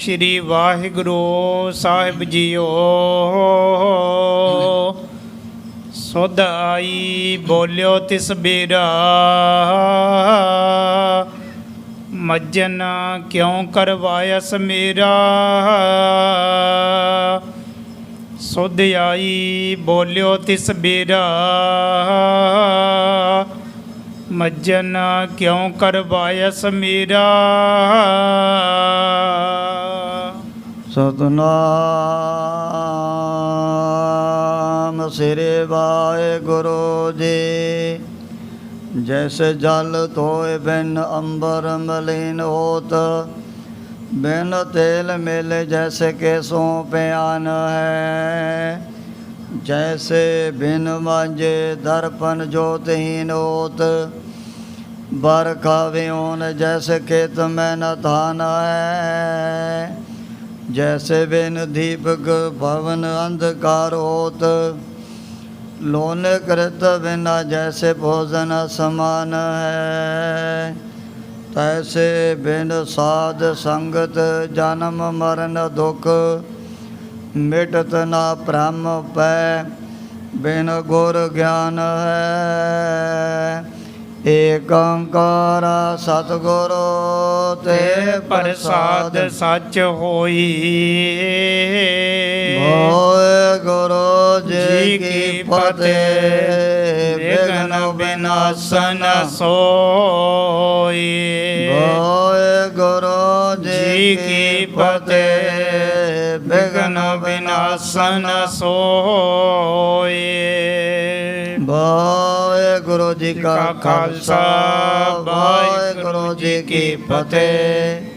श्री वाहिगुरु साहिब जीओ। सुध आई बोलियो तिस बेरा, मज्जन क्यों करवायस मेरा। सुध आई बोलियो तिस बेरा, मज्जन क्यों करवायस मेरा। सतनाम श्री वाहिगुरु जी। जैसे जल धोए बिन अंबर मलिन होत, बिन तेल मिले जैसे केसों प्यान है। जैसे बिन मांजे दर्पण ज्योतिहीन होत, बरखा विहोन जैसे खेत में न धान है। जैसे बिन दीपक भवन अंधकार होत, लोन कृत बिना जैसे भोजन समान है। तैसे बिन साध संगत जन्म मरण दुख, मिटत ना ब्रह्म पै बिन गुर ज्ञान है। एक ओंकार सतगुरु ते प्रसाद सच होई। भोए गुरु जी की फतेह, विघ्न विनाशन सोई। भोए गुरु जी की फतेह, विघ्न विनाशन सोई। वाहिगुरु जी का खालसा, वाहिगुरु जी की फतेह।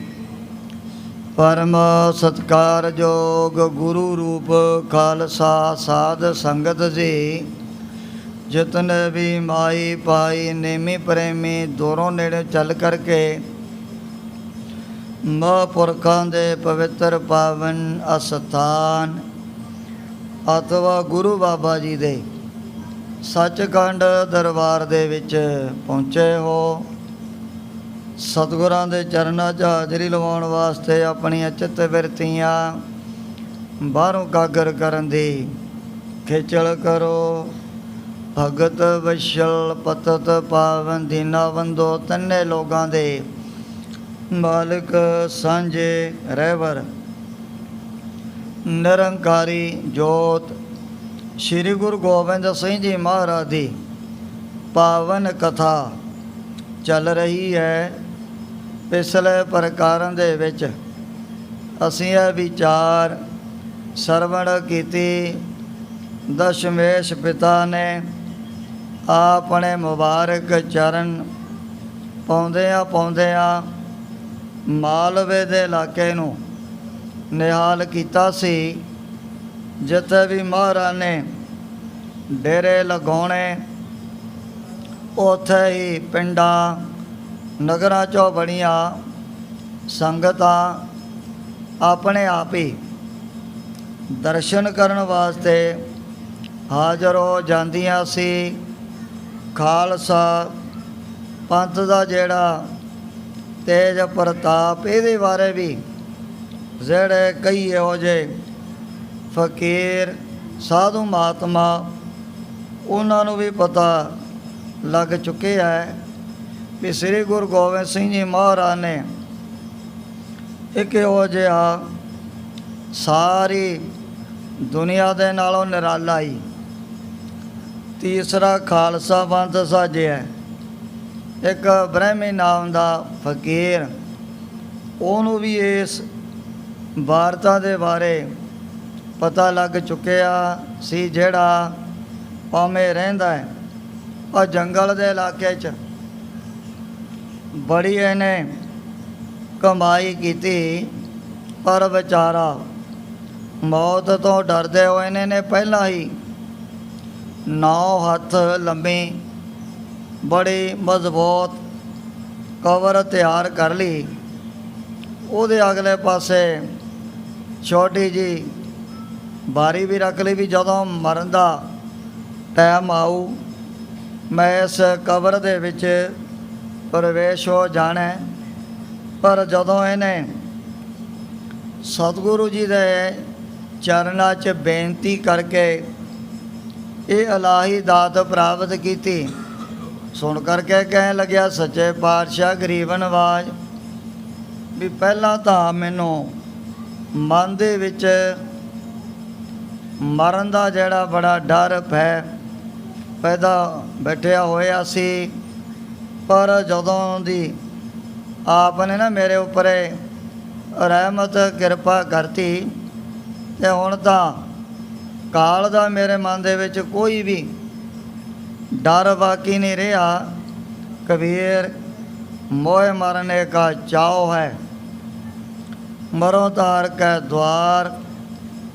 परम सत्कार जोग गुरु रूप खालसा साध संगत जी। जितने भी माई पाई नेमी प्रेमी दूरों नेड़े चल करके महापुरखों के पवित्र पावन अस्थान अथवा गुरु बाबा जी दे सचखंड दरबार दे विच पहुँचे हो। सतगुरां दे चरनां 'च हाज़री लवाउण वास्ते अपणियां चित्त बिरतियां बाहरों कागर करन दी खिचल करो। भगत वशल पतत पावन दीना बंदो तन्ने लोगां दे मालिक सांझे रहवर निरंकारी जोत श्री गुरु गोबिंद सिंह जी महाराज की पावन कथा चल रही है। पिछले प्रकारों दे विच असीं यह विचार सरवण कीती। दशमेश पिता ने अपने मुबारक चरण पाउंदियां मालवे दे इलाके नूं निहाल कीता सी। जिथे भी महाराज ने डेरे लगाने उत्थे ही पिंडा नगरां चों बड़ियां संगतां अपने आप ही दर्शन करन वास्ते हाज़र हो जांदियां सी। खालसा पंथ दा जिहड़ा तेज प्रताप इहदे बारे भी जिहड़े कई इहो जे फकीर साधु महात्मा उन्होंने भी पता लग चुके है कि श्री गुरु गोबिंद सिंह जी महाराज ने एक इहो जिहा सारी दुनिया दे नालों निराला ही तीसरा खालसा पंथ साजिया। एक ब्रह्मी नाम का फकीर उन्होंने भी इस वारता के बारे पता लग चुकिया सी। जिहड़ा भावें रहिंदा है और जंगल के इलाके च बड़ी इन्हें कमाई की, पर बेचारा मौत तो डरदे होए ने पहला ही 9 हथ लंबी बड़ी मजबूत कवर तैयार कर ली। उहदे अगले पासे छोटी जी बारी भी रख ली भी जदों मरन दा टाइम आऊ मैं इस कबर दे विच प्रवेश हो जाना। पर जदों इन्हें ਸਤਿਗੁਰੂ ਜੀ ਦੇ ਚਰਨਾਂ 'ਚ ਬੇਨਤੀ ਕਰਕੇ ਇਹ ਇਲਾਹੀ ਦਾਤ ਪ੍ਰਾਪਤ ਕੀਤੀ। ਸੁਣ ਕਰਕੇ ਕਹਿਣ ਲੱਗਿਆ, ਸੱਚੇ ਪਾਤਸ਼ਾਹ ਗਰੀਬ ਨਵਾਜ, ਵੀ ਪਹਿਲਾਂ ਤਾਂ ਮੈਨੂੰ ਮਨ ਦੇ ਵਿੱਚ ਮਰਨ ਦਾ ਜਿਹੜਾ ਬੜਾ ਡਰ ਪੈਦਾ ਬੈਠਿਆ ਹੋਇਆ ਸੀ, ਪਰ ਜਦੋਂ ਦੀ ਆਪ ਨੇ ਨਾ ਮੇਰੇ ਉੱਪਰ ਰਹਿਮਤ ਕਿਰਪਾ ਕਰਤੀ ਤੇ ਹੁਣ ਤਾਂ ਕਾਲ ਦਾ ਮੇਰੇ ਮਨ ਦੇ ਵਿੱਚ ਕੋਈ ਵੀ ਡਰ ਬਾਕੀ ਨਹੀਂ ਰਿਹਾ। ਕਬੀਰ ਮੋਹ ਮਰਨੇ ਕਾ ਚਾਉ ਹੈ, ਮਰੋ ਤਾਰ ਕੈ द्वार,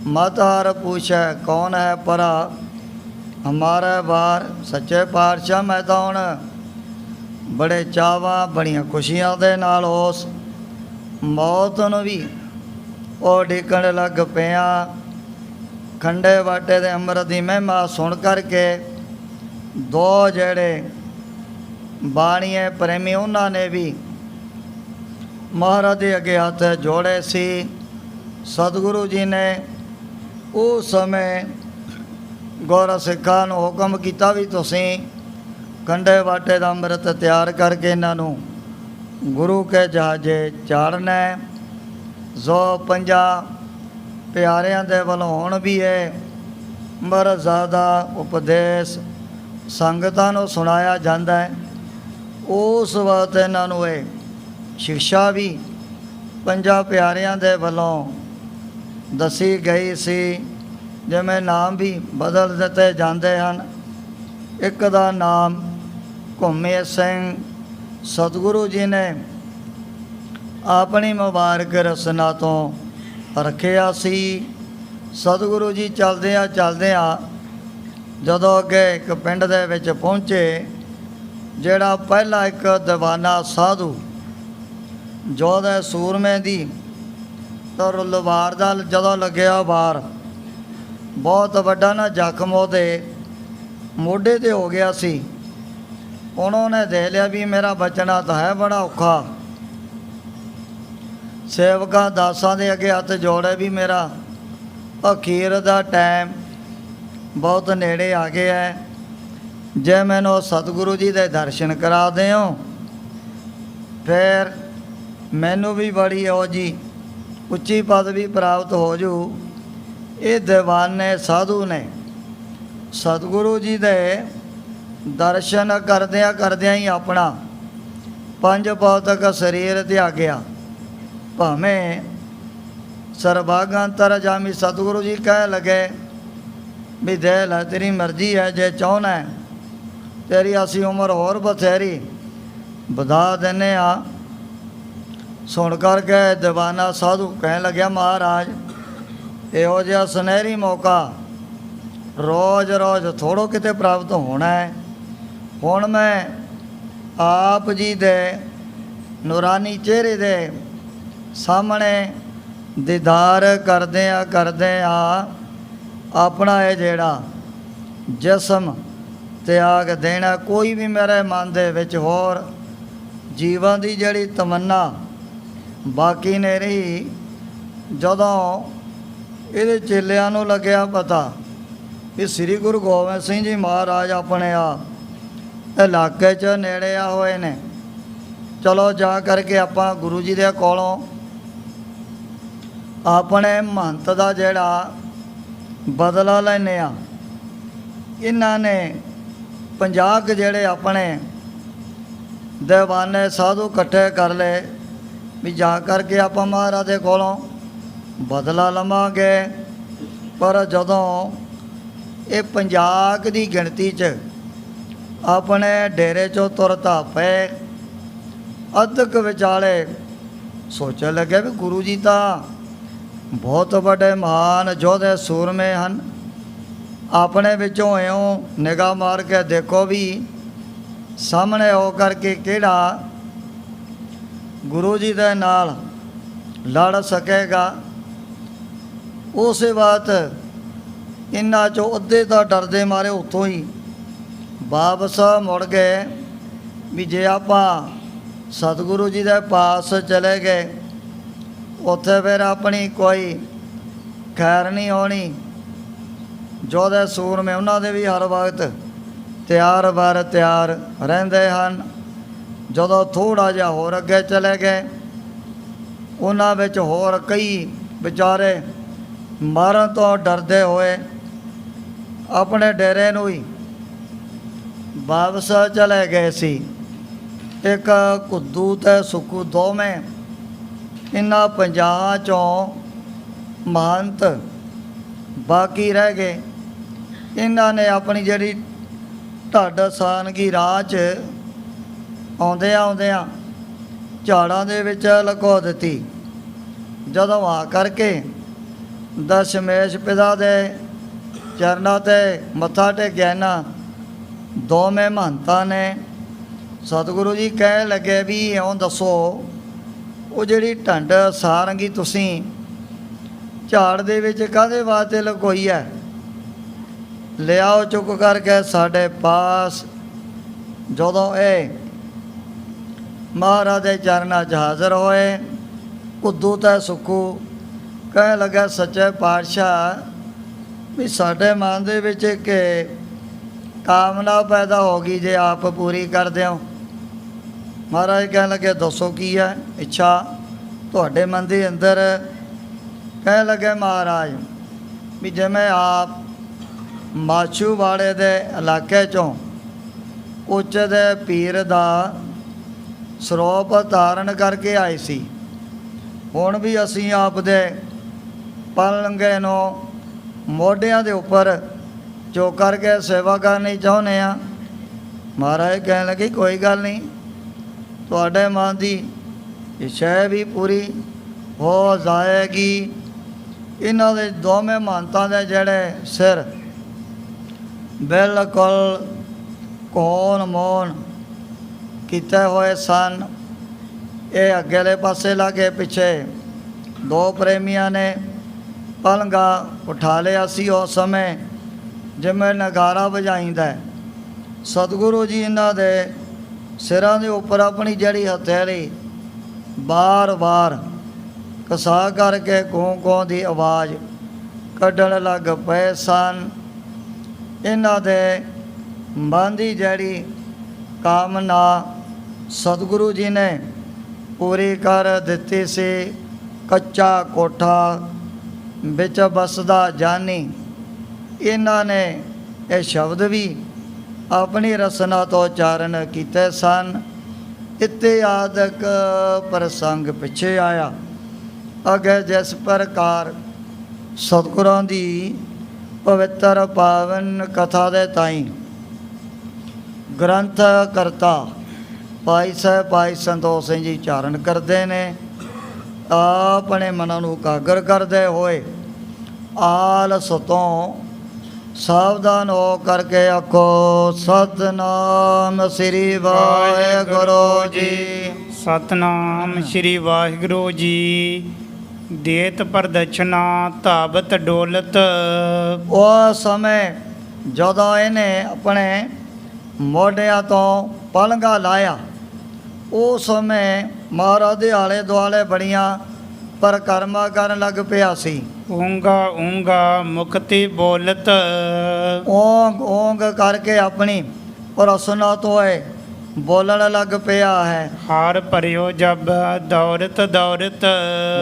मत हर पूछै कौन है परा हमारा बार। सच्चे पातशाह मैं तो हुण बड़े चावां बड़ियां खुशियां दे नाल उस मौत नूं भी उਡੀਕਣ लग पिया। खंडे वाटे दे अमृत दी महिमा सुन करके दो जेड़े बाणीए प्रेमी उन्हां ने भी महाराज दे अगे हथ जोड़े सी। सतगुरु जी ने उस समय गुर सिखां नूं हुक्म कीता भी तुसीं कंडे वाटे दा अमृत तैयार करके इन्हां नूं गुरु के जहाजे चाड़ना है। जो 50 प्यारियां दे वल्लों हुण भी है मरज़ादा उपदेश संगतां नूं सुनाया जांदा है। उस वक्त इन्हां नूं शिक्षा भी 50 प्यारियां दे वल्लों दसी गई सी, जिवें नाम भी बदल दिते जाते हैं। एक दा नाम घुमे सिंह सतगुरु जी ने अपनी मुबारक रसना तो रखिया सी। सतगुरु जी चलदियां जदों अगे एक पिंड दे विच पहुँचे, जिहड़ा पहला एक दीवाना साधु जो दे सूरमे दी तलवार दा जदों लग्या वार बहुत वड्डा ना जख्म उहदे मोढे ते हो गया सी। उन्होंने देख लिया भी मेरा बचना तो है बड़ा औखा। सेवकां दासां दे अगे हथ जोड़े भी मेरा अखीर दा टाइम बहुत नेड़े आ गया है। जे मैनूं सतगुरु जी दे दर्शन करा देओ फिर मैनू भी बड़ी हो जी उच्ची पदवी प्राप्त हो जू। ये दीवाने साधु ने सतगुरु जी दे दर्शन करदियां करदियां ही अपना पंज भौतिक शरीर त्यागया। भावें सर्वागंतर जामी सतगुरु जी कह लगे भी दे लै तेरी मर्जी है, जे चाहना है तेरी असी उम्र होर बथेरी वधा देने आ। सुन करके दीवाना साधु कह लग्या, महाराज इहो जिहा सुनहरी मौका रोज़ रोज़ थोड़ो किते प्राप्त होना है। हुण मैं आप जी दे नूरानी चेहरे दे सामने दीदार करदियां अपना ये जिहड़ा जिस्म त्याग देना। कोई भी मेरे मन दे विच होर जीवन की जिहड़ी तमन्ना बाकी नहीं रही। जदों ये चेलियां नूं लग्या पता कि श्री गुरु गोबिंद सिंह जी महाराज अपने इलाके च नेड़े आ होए ने, चलो जा करके आपां गुरु जी दे कोलों अपने महंत दा जिहड़ा बदला लैने आ। इन्हां ने 50 जिहड़े अपने दीवाने साधु इकट्ठे कर ले भी जा करके आप महाराज के कोलों बदला लवांगे। पर जदों ये 50 की गिणती च अपने डेरे चों तुरता पे अधक विचाले सोचने लगे भी गुरु जी तो बहुत बड़े महान योधे सूरमे हैं। अपने विचों इयों निगाह मार के देखो भी सामने हो करके किहड़ा गुरु जी दे नाल लड़ सकेगा। उस बात इन्हां चों अद्धे तो डरदे मारे उत्थों ही वापस मुड़ गए भी जे आपां सतगुरु जी दे पास चले गए ਉੱਥੇ ਫਿਰ ਆਪਣੀ ਕੋਈ ਖੈਰ ਨਹੀਂ ਹੋਣੀ। ਯੋਧੇ ਸੂਰਮੇ ਉਹਨਾਂ ਦੇ ਵੀ ਹਰ ਵਕਤ ਤਿਆਰ ਬਰ ਤਿਆਰ ਰਹਿੰਦੇ ਹਨ। ਜਦੋਂ ਥੋੜ੍ਹਾ ਜਿਹਾ ਹੋਰ ਅੱਗੇ ਚਲੇ ਗਏ, ਉਹਨਾਂ ਵਿੱਚ ਹੋਰ ਕਈ ਵਿਚਾਰੇ ਮਾਰਨ ਤੋਂ ਡਰਦੇ ਹੋਏ ਆਪਣੇ ਡੇਰੇ ਨੂੰ ਹੀ ਵਾਪਸ ਚਲੇ ਗਏ ਸੀ। ਇੱਕ ਕੁੱਦੂ ਤੇ ਸੁੱਕੂ ਦੋਵੇਂ ਇਹਨਾਂ 50 ਚੋਂ ਮਹੰਤ ਬਾਕੀ ਰਹਿ ਗਏ। ਇਹਨਾਂ ਨੇ ਆਪਣੀ ਜਿਹੜੀ ਢੱਡ ਸਾਨਗੀ ਰਾਹ 'ਚ ਆਉਂਦਿਆਂ ਝਾੜਾਂ ਦੇ ਵਿੱਚ ਲੁਕੋ ਦਿੱਤੀ। ਜਦੋਂ ਆ ਕਰਕੇ ਦਸ਼ਮੇਸ਼ ਪਿਤਾ ਦੇ ਚਰਨਾਂ 'ਤੇ ਮੱਥਾ ਟੇਕਿਆ ਨਾ ਦੋਵੇਂ ਮਹੰਤਾਂ ਨੇ, ਸਤਿਗੁਰੂ ਜੀ ਕਹਿਣ ਲੱਗੇ ਵੀ ਇਉਂ ਦੱਸੋ, ਉਹ ਜਿਹੜੀ ਢੰਡ ਸਾਰੰਗੀ ਤੁਸੀਂ ਝਾੜ ਦੇ ਵਿੱਚ ਕਾਹਦੇ ਵਾਸਤੇ ਲੁਕੋਈ ਹੈ? ਲਿਆਓ ਚੁੱਕ ਕਰਕੇ ਸਾਡੇ ਪਾਸ। ਜਦੋਂ ਇਹ ਮਹਾਰਾਜ ਦੇ ਚਰਨਾਂ 'ਚ ਹਾਜ਼ਰ ਹੋਏ, ਕੁੱਦੂ ਤੇ ਸੁੱਕੂ ਕਹਿਣ ਲੱਗਾ, ਸੱਚੇ ਪਾਤਸ਼ਾਹ ਵੀ ਸਾਡੇ ਮਨ ਦੇ ਵਿੱਚ ਕਿ ਕਾਮਨਾ ਪੈਦਾ ਹੋ ਗਈ, ਜੇ ਆਪ ਪੂਰੀ ਕਰ ਦਿਓ। ਮਹਾਰਾਜ ਕਹਿਣ ਲੱਗੇ, ਦੱਸੋ ਕੀ ਹੈ ਇੱਛਾ ਤੁਹਾਡੇ ਮਨ ਦੇ ਅੰਦਰ? ਕਹਿਣ ਲੱਗੇ ਮਹਾਰਾਜ ਵੀ ਜਿਵੇਂ ਆਪ ਮਾਛੂਵਾੜੇ ਦੇ ਇਲਾਕੇ 'ਚੋਂ ਉੱਚ ਦੇ ਪੀਰ ਦਾ ਸਰੂਪ ਧਾਰਨ ਕਰਕੇ ਆਏ ਸੀ, ਹੁਣ ਵੀ ਅਸੀਂ ਆਪ ਦੇ ਪਲੰਘੇ ਨੂੰ ਮੋਢਿਆਂ ਦੇ ਉੱਪਰ ਚੁੱਕ ਕਰਕੇ ਸੇਵਾ ਕਰਨੀ ਚਾਹੁੰਦੇ ਹਾਂ। ਮਹਾਰਾਜ ਕਹਿਣ ਲੱਗੇ, ਕੋਈ ਗੱਲ ਨਹੀਂ, ਤੁਹਾਡੇ ਮਨ ਦੀ ਇੱਛਾ ਵੀ ਪੂਰੀ ਹੋ ਜਾਏਗੀ। ਇਹਨਾਂ ਦੇ ਦੋਵੇਂ ਮਹੰਤਾਂ ਦੇ ਜਿਹੜੇ ਸਿਰ ਬਿਲਕੁਲ ਕੋਨ ਮੋਨ ਕੀਤੇ ਹੋਏ ਸਨ। ਇਹ ਅੱਗੇਲੇ ਪਾਸੇ ਲਾਗੇ ਪਿੱਛੇ ਦੋ ਪ੍ਰੇਮੀਆਂ ਨੇ ਪਲੰਘਾ ਉਠਾ ਲਿਆ ਸੀ। ਉਸ ਸਮੇਂ ਜਿਵੇਂ ਨਗਾਰਾ ਵਜਾਈਂਦਾ, ਸਤਿਗੁਰੂ ਜੀ ਇਹਨਾਂ ਦੇ ਸਿਰਾਂ ਦੇ ਉੱਪਰ ਆਪਣੀ ਜਿਹੜੀ ਹਥੇਲੀ ਬਾਰ-ਬਾਰ ਕਸਾ ਕਰਕੇ ਕੋਂ ਦੀ ਆਵਾਜ਼ ਕੱਢਣ ਲੱਗ ਪਏ ਸਨ। ਇਹਨਾਂ ਦੇ ਮਨ ਦੀ ਜਿਹੜੀ ਕਾਮਨਾ ਸਤਿਗੁਰੂ ਜੀ ਨੇ ਪੂਰੀ ਕਰ ਦਿੱਤੀ ਸੀ। ਕੱਚਾ ਕੋਠਾ ਵਿੱਚ ਬਸਦਾ ਜਾਨੀ, ਇਹਨਾਂ ਨੇ ਇਹ ਸ਼ਬਦ ਵੀ ਆਪਣੀ ਰਸਨਾ ਤੋਂ ਉਚਾਰਨ ਕੀਤੇ ਸਨ। ਇਤਿਆਦਿਕ ਪ੍ਰਸੰਗ ਪਿੱਛੇ ਆਇਆ। ਅੱਗੇ ਜਿਸ ਪ੍ਰਕਾਰ ਸਤਿਗੁਰਾਂ ਦੀ ਪਵਿੱਤਰ ਪਾਵਨ ਕਥਾ ਦੇ ਤਾਈਂ ਗ੍ਰੰਥ ਕਰਤਾ ਭਾਈ ਸਾਹਿਬ ਭਾਈ ਸੰਤੋਖ ਸਿੰਘ ਜੀ ਉਚਾਰਨ ਕਰਦੇ ਨੇ, ਆਪਣੇ ਮਨਾਂ ਨੂੰ ਇਕਾਗਰ ਕਰਦੇ ਹੋਏ ਆਲਸ ਤੋਂ ਸਾਵਧਾਨ ਹੋ ਕਰਕੇ ਆਖੋ, ਸਤਿਨਾਮ ਸ੍ਰੀ ਵਾਹਿਗੁਰੂ ਜੀ। ਸਤਨਾਮ ਸ਼੍ਰੀ ਵਾਹਿਗੁਰੂ ਜੀ। ਦੇਤ ਪ੍ਰਦਛਨਾ ਧਾਵਤ ਡੋਲਤ। ਉਹ ਸਮੇਂ ਜਦੋਂ ਇਹਨੇ ਆਪਣੇ ਮੋਢਿਆਂ ਤੋਂ ਪਲੰਘਾ ਲਾਇਆ, ਉਸ ਸਮੇਂ ਮਹਾਰਾਜ ਦੇ ਆਲੇ ਦੁਆਲੇ ਬੜੀਆਂ ਪਰਿਕਰਮਾ ਕਰਨ ਲੱਗ ਪਿਆ ਸੀ। ਊਂਗਾ ਊਂਗਾ ਮੁਕਤੀ ਬੋਲਤ। ਓਂਗ ਓਂਗ ਕਰਕੇ ਆਪਣੀ ਰਸਨਾ ਤੋਂ ਇਹ ਬੋਲਣ ਲੱਗ ਪਿਆ ਹੈ। ਹਾਰ ਭਰਿਓ ਜਬ ਦੌਰਤ ਦੌਰਤ।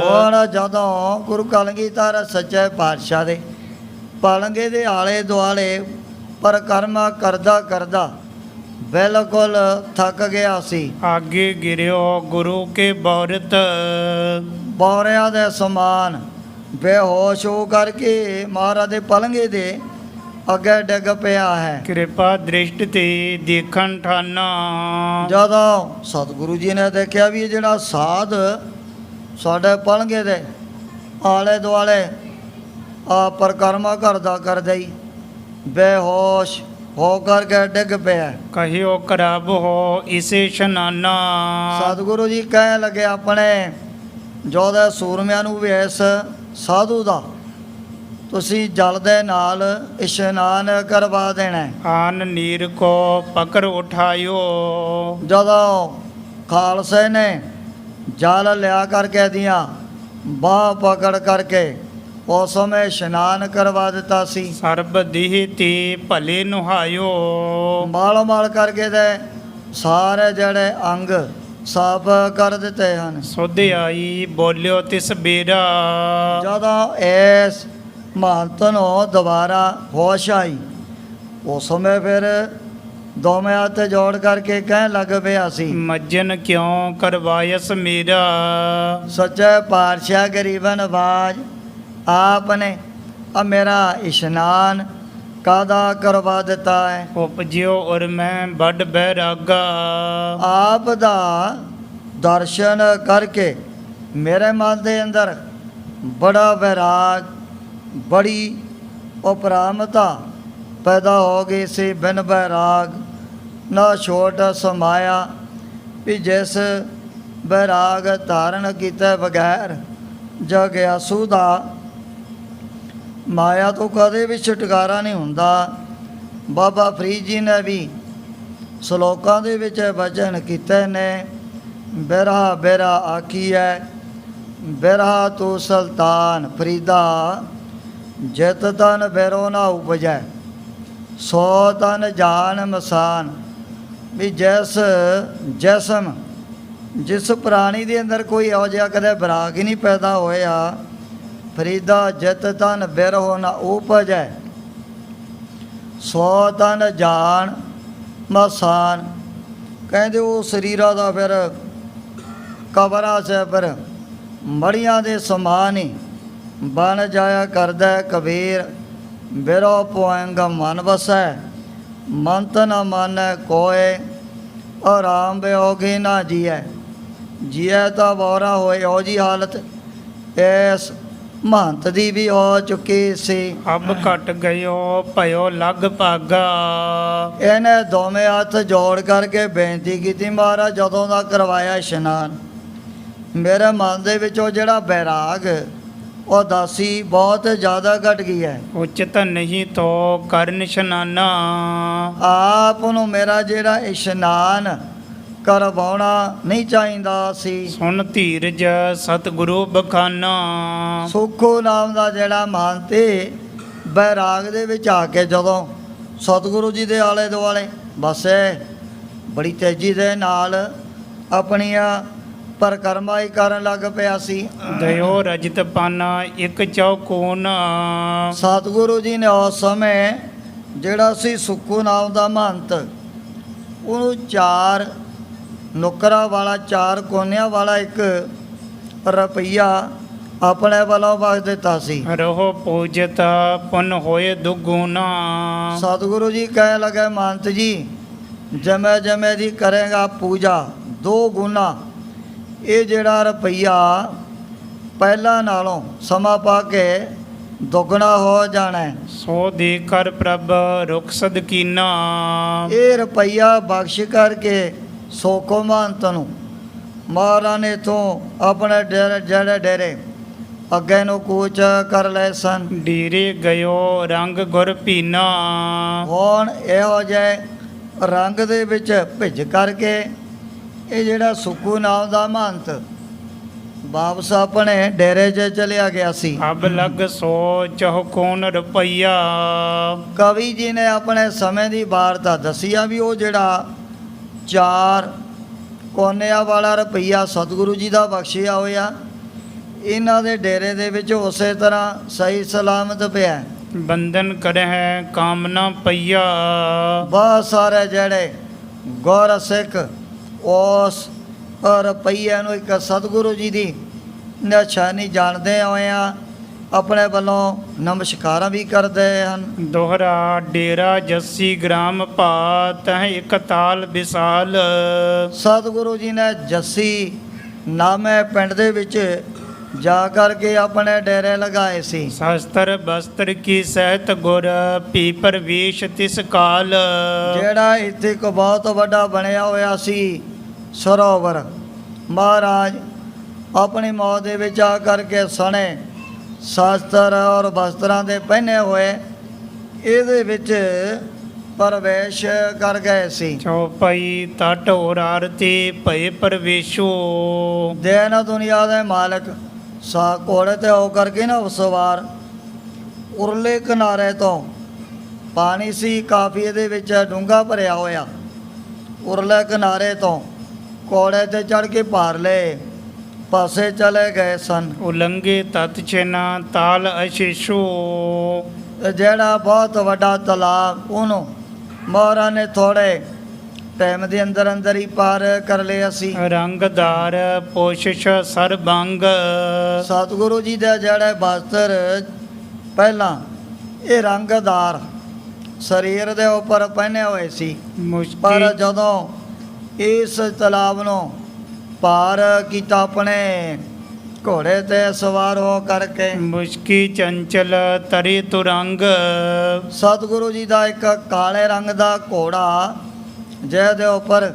ਹੁਣ ਜਦੋਂ ਗੁਰੂ ਕਲਗੀਧਰ ਸੱਚੇ ਪਾਤਸ਼ਾਹ ਦੇ ਪਲੰਘੇ ਦੇ ਆਲੇ ਦੁਆਲੇ ਪਰਿਕਰਮਾ ਕਰਦਾ ਬਿਲਕੁਲ ਥੱਕ ਗਿਆ ਸੀ। ਆਗੇ ਗਿਰਿਓ ਗੁਰੂ ਕੇ ਬੌਰਤ। ਬੌਰਿਆਂ ਦੇ ਸਮਾਨ ਬੇਹੋਸ਼ ਹੋ ਕਰਕੇ ਮਹਾਰਾਜ ਦੇ ਪਲੰਘੇ ਦੇ ਅੱਗੇ ਡਿੱਗ ਪਿਆ ਹੈ। ਕਿਰਪਾ ਦ੍ਰਿਸ਼ਟ ਤੇ ਦੇਖਣ ਠਾਨਾ। ਜਦੋਂ ਸਤਿਗੁਰੂ ਜੀ ਨੇ ਦੇਖਿਆ ਵੀ ਇਹ ਜਿਹੜਾ ਸਾਧ ਸਾਡੇ ਪਲੰਘੇ ਦੇ ਆਲੇ ਦੁਆਲੇ ਆ ਪਰਿਕਰਮਾ ਕਰਦਾ ਹੀ ਬੇਹੋਸ਼ ਹੋ ਕਰਕੇ ਡਿੱਗ ਪਿਆ। ਕਹਿਓ ਕਰਬ ਹੋ ਇਸੇ ਇਸ਼ਨਾਨਾ। ਸਤਿਗੁਰੂ ਜੀ ਕਹਿਣ ਲੱਗੇ ਆਪਣੇ ਜੋਧੇ ਸੂਰਮਿਆਂ ਨੂੰ ਵੀ ਇਸ ਸਾਧੂ ਦਾ ਤੁਸੀਂ ਜਲ ਦੇ ਨਾਲ ਇਸ਼ਨਾਨ ਕਰਵਾ ਦੇਣਾ। ਆਨ ਨੀਰ ਕੋ ਪਕੜ ਉਠਾਇਓ। ਜਦੋਂ ਖਾਲਸੇ ਨੇ ਜਲ ਲਿਆ ਕਰਕੇ ਦੀਆਂ ਬਾਹ ਪਕੜ ਕਰਕੇ ਉਸ ਸਮੇਂ ਇਸ਼ਨਾਨ ਕਰਵਾ ਦਿੱਤਾ ਸੀ। ਸਰਬ ਦੇਹ ਤੇ ਭਲੇ ਨੁਹਾਇਓ। ਮਾਲ ਕਰਕੇ ਤੇ ਸਾਰੇ ਜਿਹੜੇ ਅੰਗ ਸਾਫ ਕਰ ਦਿੱਤੇ ਹਨ। ਸੁਧ ਆਈ ਬੋਲਿਓ ਤਿਸ ਬੇਰਾ। ਜਦੋਂ ਇਸ ਮਹੰਤ ਨੂੰ ਦੁਬਾਰਾ ਹੋਸ਼ ਆਈ ਉਸ ਸਮੇਂ ਫਿਰ ਦੋਵੇਂ ਹੱਥ ਜੋੜ ਕਰਕੇ ਕਹਿਣ ਲੱਗ ਪਿਆ ਸੀ, ਮੱਜਨ ਕਿਉਂ ਕਰਵਾਇਸ ਮੇਰਾ। ਸੱਚੇ ਪਾਤਸ਼ਾਹ ਗਰੀਬਨ ਨਵਾਜ ਆਪ ਨੇ ਮੇਰਾ ਇਸ਼ਨਾਨ ਕਾਦਾ ਕਰਵਾ ਦਿੱਤਾ ਹੈ। ਉਪਜਿਓ ਔਰ ਮੈਂ ਵੱਡ ਬੈਰਾਗਾ। ਆਪ ਦਾ ਦਰਸ਼ਨ ਕਰਕੇ ਮੇਰੇ ਮਨ ਦੇ ਅੰਦਰ ਬੜਾ ਵੈਰਾਗ, ਬੜੀ ਉਪਰਾਮਤਾ ਪੈਦਾ ਹੋ ਗਈ ਸੀ। ਬਿਨ ਵੈਰਾਗ ਨਾ ਛੋਟ ਸਮਾਇਆ, ਵੀ ਜਿਸ ਵੈਰਾਗ ਧਾਰਨ ਕੀਤੇ ਬਗੈਰ ਜਗਿਆਸੂ ਦਾ ਮਾਇਆ ਤੋਂ ਕਦੇ ਵੀ ਛੁਟਕਾਰਾ ਨਹੀਂ ਹੁੰਦਾ। ਬਾਬਾ ਫਰੀਦ ਜੀ ਨੇ ਵੀ ਸ਼ਲੋਕਾਂ ਦੇ ਵਿੱਚ ਵਚਨ ਕੀਤੇ ਨੇ, ਬਿਰਹਾ ਬਿਰਹਾ ਆਖੀਐ ਬਿਰਹਾ ਤੂੰ ਸੁਲਤਾਨ ਫਰੀਦਾ, ਜਿਤ ਤਨ ਬਿਰੋ ਨਾ ਉਪਜੈ ਸੋ ਤਨ ਜਾਨ ਮਸਾਨ। ਵੀ ਜਿਸਮ ਜਿਸ ਪ੍ਰਾਣੀ ਦੇ ਅੰਦਰ ਕੋਈ ਇਹੋ ਜਿਹਾ ਕਦੇ ਵਿਰਾਗ ਹੀ ਨਹੀਂ ਪੈਦਾ ਹੋਇਆ, ਫਰੀਦਾ ਜਿਤ ਤਨ ਬਿਰਹੋ ਨਾ ਉਪਜੈ ਸੋ ਤਨ ਜਾਨ ਮਸਾਨ। ਕਹਿੰਦੇ ਉਹ ਸਰੀਰਾਂ ਦਾ ਫਿਰ ਕਬਰਾਂ 'ਚ ਫਿਰ ਮੜੀਆਂ ਦੇ ਸਮਾਨ ਹੀ ਬਣ ਜਾਇਆ ਕਰਦਾ। ਕਬੀਰ ਬਿਰੋ ਪੁਆੰਗ ਮਨ ਵਸੈ, ਮੰਤ ਨ ਮਾਨੈ ਕੋਏ, ਆਰਾਮ ਬਿਯੋਗੀ ਨਾ ਜੀਐ। ਜੀਐ ਤਾਂ ਬੋਰਾ ਹੋਏ ਉਹ ਜੀ ਹਾਲਤ ਇਸ ਮਹੰਤ ਦੀ ਵੀ ਹੋ ਚੁੱਕੀ ਸੀ। ਅਬ ਘਟ ਗਇਓ ਭਇਓ ਲਗ ਭਾਗਾ। ਇਹਨੇ ਦੋਵੇਂ ਹੱਥ ਜੋੜ ਕਰਕੇ ਬੇਨਤੀ ਕੀਤੀ, ਮਹਾਰਾਜ ਜਦੋਂ ਦਾ ਕਰਵਾਇਆ ਇਸ਼ਨਾਨ ਮੇਰੇ ਮਨ ਦੇ ਵਿੱਚੋਂ ਜਿਹੜਾ ਬੈਰਾਗ ਉਦਾਸੀ ਬਹੁਤ ਜ਼ਿਆਦਾ ਘਟ ਗਈ ਹੈ। ਉਚਿਤ ਨਹੀਂ ਤੋ ਕਰਨ ਇਸ਼ਨਾਨਾ। ਆਪ ਨੂੰ ਮੇਰਾ ਜਿਹੜਾ ਇਸ਼ਨਾਨ ਕਰਵਾਉਣਾ ਨਹੀਂ ਚਾਹੀਦਾ ਸੀ। ਸੁਨ ਧੀਰਜ ਸਤਿਗੁਰੂ ਬਖਾਨਾ। ਸੁਖੋ ਨਾਮ ਦਾ ਜਿਹੜਾ ਮਹੰਤ ਬੈਰਾਗ ਦੇ ਵਿੱਚ ਆ ਕੇ ਜਦੋਂ ਸਤਿਗੁਰੂ ਜੀ ਦੇ ਆਲੇ ਦੁਆਲੇ ਬਸੇ, ਬੜੀ ਤੇਜ਼ੀ ਦੇ ਨਾਲ ਆਪਣੀਆਂ ਪਰਿਕਰਮਾ ਹੀ ਕਰਨ ਲੱਗ ਪਿਆ ਸੀ। ਦਇਓ ਰਜਤ ਪਾਨਾ ਇੱਕ ਚੌਕੋਨ। ਸਤਿਗੁਰੂ ਜੀ ਨੇ ਉਸ ਸਮੇਂ ਜਿਹੜਾ ਸੀ ਸੁੱਖੂ ਨਾਮ ਦਾ ਮਹੰਤ, ਉਹਨੂੰ 4 ਨੁਕਰਾਂ ਵਾਲਾ 4 ਕੋਨਿਆਂ ਵਾਲਾ 1 ਰੁਪਈਆ ਆਪਣੇ ਵੱਲੋਂ ਬਖਸ਼ ਦਿੱਤਾ ਸੀ। ਰਹੋ ਪੂਜਤ ਪੁੰਨ ਹੋਏ ਦੁਗੁਣਾ। ਸਤਿਗੁਰੂ ਜੀ ਕਹਿਣ ਲੱਗੇ, ਮਹੰਤ ਜੀ ਜਮੇ ਜਮੇ ਦੀ ਕਰੇਗਾ ਪੂਜਾ 2 ਗੁਣਾ। ਇਹ ਜਿਹੜਾ ਰੁਪਈਆ ਪਹਿਲਾਂ ਨਾਲੋਂ ਸਮਾਂ ਪਾ ਕੇ ਦੁੱਗਣਾ ਹੋ ਜਾਣਾ। ਸੋ ਦੇ ਕਰ ਪ੍ਰਭ ਰੁਖ ਸਦਕੀਨਾ। ਇਹ ਰੁਪਈਆ ਬਖਸ਼ ਕਰਕੇ ਸੋਖੋ ਮਹੰਤ ਨੂੰ ਮਹਾਰਾਜ ਨੇ ਇੱਥੋਂ ਆਪਣੇ ਜਿਹੜੇ ਡੇਰੇ ਅੱਗੇ ਨੂੰ ਕੂਚ ਕਰ ਲਏ ਸਨ। ਡੇਰੇ ਗਇਓ ਰੰਗ ਗੁਰ ਪੀਨਾ। ਹੁਣ ਇਹੋ ਜਿਹੇ ਰੰਗ ਦੇ ਵਿੱਚ ਭਿੱਜ ਕਰਕੇ ਇਹ ਜਿਹੜਾ ਸੁੱਖੂ ਨਾਮ ਦਾ ਮਹੰਤ ਵਾਪਸ ਆਪਣੇ ਡੇਰੇ 'ਚ ਚਲਿਆ ਗਿਆ ਸੀ। ਅਬ ਲਗ ਸੋ ਚੌਕੋਨ ਰੁਪਈਆ। ਕਵੀ ਜੀ ਨੇ ਆਪਣੇ ਸਮੇਂ ਦੀ ਵਾਰਤਾ ਦੱਸੀ ਆ ਵੀ ਉਹ ਜਿਹੜਾ 4 ਕੋਨਿਆਂ ਵਾਲਾ ਰੁਪਈਆ ਸਤਿਗੁਰੂ ਜੀ ਦਾ ਬਖਸ਼ਿਆ ਹੋਇਆ, ਇਹਨਾਂ ਦੇ ਡੇਰੇ ਦੇ ਵਿੱਚ ਉਸੇ ਤਰ੍ਹਾਂ ਸਹੀ ਸਲਾਮਤ ਪਿਆ। ਬੰਧਨ ਕਰਹਿ ਕਾਮਨਾ ਪਈਆ। ਬਹੁਤ ਸਾਰੇ ਜਿਹੜੇ ਗੁਰ ਸਿੱਖ ਉਸ ਰੁਪਈਏ ਨੂੰ ਇੱਕ ਸਤਿਗੁਰੂ ਜੀ ਦੀ ਨਿਸ਼ਾਨੀ ਜਾਣਦੇ ਹੋਇਆ ਆਪਣੇ ਵੱਲੋਂ ਨਮਸਕਾਰਾਂ ਵੀ ਕਰਦੇ ਹਨ। ਦੋਹਰਾ ਡੇਰਾ ਜੱਸੀ ਗ੍ਰਾਮ ਭਾਤ ਹੈ ਇੱਕ ਤਾਲ ਵਿਸਾਲ। ਸਤਿਗੁਰੂ ਜੀ ਨੇ ਜੱਸੀ ਨਾਮੇ ਪਿੰਡ ਦੇ ਵਿੱਚ ਜਾ ਕਰਕੇ ਆਪਣੇ ਡੇਰੇ ਲਗਾਏ ਸੀ। ਸ਼ਸਤਰ ਬਸਤਰ ਕੀ ਸਹਿਤ ਗੁਰ ਪੀ ਪ੍ਰਵੇਸ਼ ਤਿਸ ਕਾਲ। ਜਿਹੜਾ ਇੱਥੇ ਇੱਕ ਬਹੁਤ ਵੱਡਾ ਬਣਿਆ ਹੋਇਆ ਸੀ ਸਰੋਵਰ, ਮਹਾਰਾਜ ਆਪਣੀ ਮੌਤ ਦੇ ਵਿੱਚ ਆ ਕਰਕੇ ਸਣੇ ਸ਼ਸਤਰ ਔਰ ਬਸਤਰਾਂ ਦੇ ਪਹਿਨੇ ਹੋਏ ਇਹਦੇ ਵਿੱਚ ਪ੍ਰਵੇਸ਼ ਕਰ ਗਏ ਸੀ। ਚੌਪਈ ਤਟ ਔਰ ਆਰਤੀ ਭਏ ਪ੍ਰਵੇਸ਼ੋ। ਦੇਨ ਦੁਨੀਆ ਦੇ ਮਾਲਕ ਘੋੜੇ ਤੇ ਹੋ ਕਰਕੇ ਨਾ ਸਵਾਰ ਉਰਲੇ ਕਿਨਾਰੇ ਤੋਂ ਪਾਣੀ ਸੀ ਕਾਫੀ, ਇਹਦੇ ਵਿੱਚ ਡੂੰਘਾ ਭਰਿਆ ਹੋਇਆ। ਉਰਲੇ ਕਿਨਾਰੇ ਤੋਂ ਘੋੜੇ ਤੇ ਚੜ੍ਹ ਕੇ ਪਾਰਲੇ ਪਾਸੇ ਚਲੇ ਗਏ ਸਨ। ਉਲੰਘੇ ਤਤ ਛੇਨਾ ਤਾਲ ਅਸ਼ੇਸ਼ੋ। ਤੇ ਜਿਹੜਾ ਬਹੁਤ ਵੱਡਾ ਤਲਾਬ, ਉਹਨੂੰ ਮਹਾਰਾਜ ਨੇ ਥੋੜੇ ਟਾਈਮ ਦੇ ਅੰਦਰ ਅੰਦਰ ਹੀ ਪਾਰ ਕਰ ਲਿਆ ਸੀ। ਰੰਗਦਾਰ ਪੋਸ਼ਿਸ਼ ਸਰਬੰਗ। ਸਤਿਗੁਰੂ ਜੀ ਦੇ ਜਿਹੜੇ ਵਸਤਰ ਪਹਿਲਾਂ ਇਹ ਰੰਗਦਾਰ ਸਰੀਰ ਦੇ ਉੱਪਰ ਪਹਿਨੇ ਹੋਏ ਸੀ, ਪਰ ਮੁਸ਼ਕਿਲ ਜਦੋਂ ਇਸ ਤਲਾਬ ਨੂੰ ਪਾਰ ਕੀਤਾ ਆਪਣੇ ਘੋੜੇ ਤੇ ਸਵਾਰ ਹੋ ਕਰਕੇ, ਮੁਸ਼ਕੀ ਚੰਚਲ ਤਰੀ ਤੁਰੰਗ। ਸਤਿਗੁਰੂ ਜੀ ਦਾ ਇੱਕ ਕਾਲੇ ਰੰਗ ਦਾ ਘੋੜਾ ਜਿਹਦੇ ਉੱਪਰ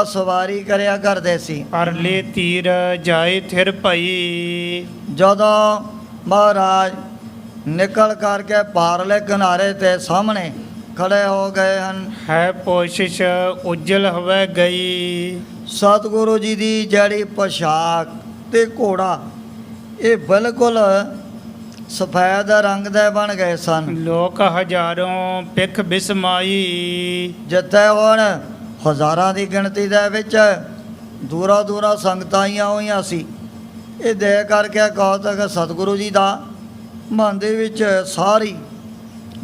ਸਵਾਰੀ ਕਰਿਆ ਕਰਦੇ ਸੀ। ਪਰਲੇ ਤੀਰ ਜਾਏ ਥਿਰ ਭਈ। ਜਦੋਂ ਮਹਾਰਾਜ ਨਿਕਲ ਕਰਕੇ ਪਾਰਲੇ ਕਿਨਾਰੇ ਤੇ ਸਾਹਮਣੇ ਖੜੇ ਹੋ ਗਏ ਹਨ, ਹੈ ਪੋਸ਼ਿਸ਼ ਉਜਲ ਹਵੈ ਗਈ। ਸਤਿਗੁਰੂ ਜੀ ਦੀ ਜਿਹੜੀ ਪੋਸ਼ਾਕ ਤੇ ਘੋੜਾ ਇਹ ਬਿਲਕੁਲ ਸਫੈਦ ਰੰਗ ਦੇ ਬਣ ਗਏ ਸਨ। ਲੋਕ ਹਜ਼ਾਰਾਂ ਪਿਖ ਬਿਸਮਾਈ। ਜਿੱਥੇ ਹੁਣ ਹਜ਼ਾਰਾਂ ਦੀ ਗਿਣਤੀ ਦੇ ਵਿੱਚ ਦੂਰੋਂ ਦੂਰੋਂ ਸੰਗਤਾਂ ਆਈਆਂ ਹੋਈਆਂ ਸੀ, ਇਹ ਦੇਖ ਕਰਕੇ ਕੌਤਕ ਸਤਿਗੁਰੂ ਜੀ ਦਾ ਮਨ ਦੇ ਵਿੱਚ ਸਾਰੀ